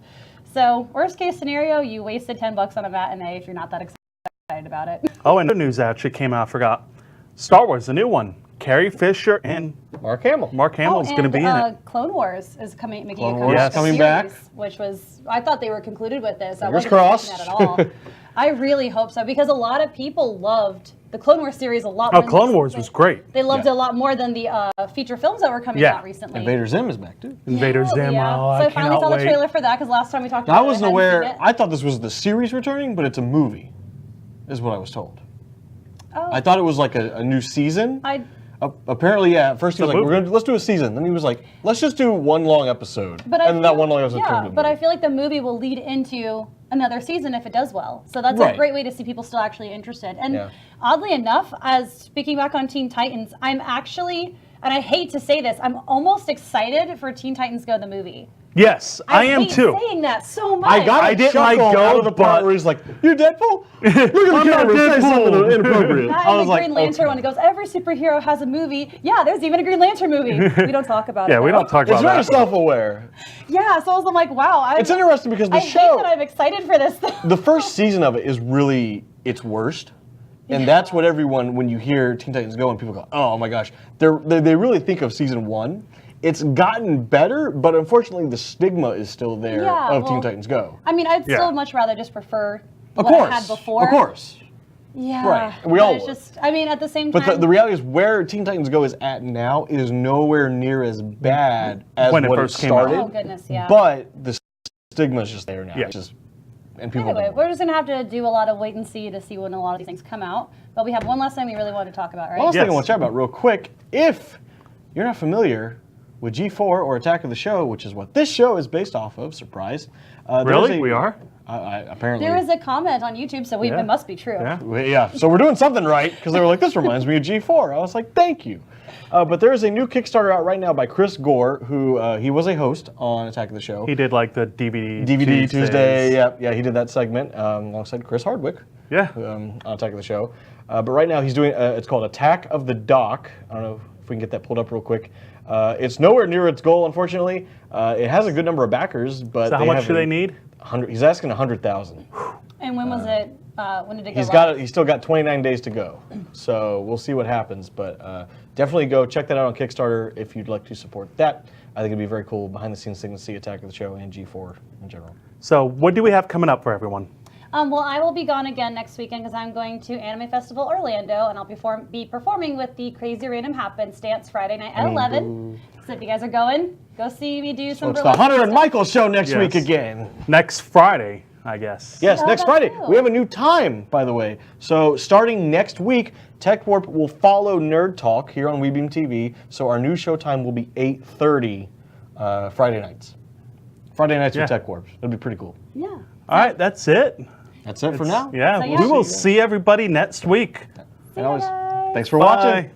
So worst case scenario, you wasted $10 on a matinee if you're not that excited about it. Oh, and another news actually came out. I forgot. Star Wars, the new one. Carrie Fisher and Mark Hamill. Mark Hamill's going to be in it. Clone Wars is making Clone a Wars comeback is coming series, back. which was, I thought they were concluded with this. I Fingers wasn't crossed. expecting that at all. I really hope so, because a lot of people loved the Clone Wars series a lot more. Clone Wars was great. They loved it a lot more than the feature films that were coming out recently. Invader Zim is back too. Invader Zim. Yeah. Oh, So I I finally cannot saw the wait. trailer for that, because last time we talked about it, I wasn't aware. hadn't seen I thought this was the series returning, but it's a movie, is what I was told. Oh. I thought it was like a new season. I Apparently, yeah. At first he was like, let's do a season. Then he was like, let's just do one long episode. But and then that one long episode turned yeah, into a but I movie. feel like the movie will lead into another season if it does well. So that's a Right. great way to see people still actually interested. And Yeah. oddly enough, as speaking back on Teen Titans, I'm actually, and I hate to say this, I'm almost excited for Teen Titans Go the movie. Yes, I am hate too. saying that so much. I didn't like chuckle Go, out of the part but- where he's like, "You Deadpool? Look at the I'm not camera, say something Deadpool." inappropriate." That I and was the like, Green Lantern okay. one. It goes, every superhero has a movie. Yeah, there's even a Green Lantern movie. We don't talk about it. Yeah, we though. don't talk It's about very that. self-aware. Yeah, so I was like, wow. It's interesting because the I show, hate that I'm excited for this. the first season of it is really its worst. And that's what everyone, when you hear Teen Titans Go and people go, oh my gosh, they really think of season 1. It's gotten better, but unfortunately the stigma is still there of Teen Titans Go. I mean, I'd Yeah. still much rather just prefer Of what course, I had before. of course. Yeah. Right, we but all it's would. just, I mean, at the same But time. the reality is where Teen Titans Go is at now is nowhere near as bad as When it when first it came out. started. Oh, goodness, yeah. But the stigma is just there now. Yeah. It's just, and people Anyway, don't. we're just going to have to do a lot of wait and see to see when a lot of these things come out. But we have one last thing we really wanted to talk about, right? One last thing I Yes. want to chat about real quick. If you're not familiar with G4 or Attack of the Show, which is what this show is based off of, surprise. Really? We are? Apparently. There was a comment on YouTube, so it must be true. Yeah. Yeah, so we're doing something right, because they were like, this reminds me of G4. I was like, thank you. But there is a new Kickstarter out right now by Chris Gore, who he was a host on Attack of the Show. He did like the DVD Tuesday. Yeah, he did that segment alongside Chris Hardwick. Yeah. On Attack of the Show. But right now he's doing, it's called Attack of the Dock. I don't know if we can get that pulled up real quick. It's nowhere near its goal, unfortunately. It has a good number of backers, but So how much do they need? 100. He's asking 100,000. And when was it? When did it go He's live? got it. He's still got 29 days to go, so we'll see what happens. But definitely go check that out on Kickstarter if you'd like to support that. I think it'd be very cool behind-the-scenes thing to see Attack of the Show and G4 in general. So what do we have coming up for everyone? Well, I will be gone again next weekend because I'm going to Anime Festival Orlando, and I'll be performing with the Crazy Random Happenstance Friday night at 11. So if you guys are going, go see me do So some it's the burlesque Hunter and stuff. Michael show next Yes. week again. Next Friday, I guess. Yes, Oh, next that's Friday. cool. We have a new time, by the way. So starting next week, Tech Warp will follow Nerd Talk here on WeBeam TV. So our new show time will be 8:30 Friday nights. Friday nights Yeah. with Tech Warp. It'll be pretty cool. Yeah. All right, that's it. That's it for now. Yeah, So, we yeah. will see everybody next week. And always, guys. thanks for Bye. watching.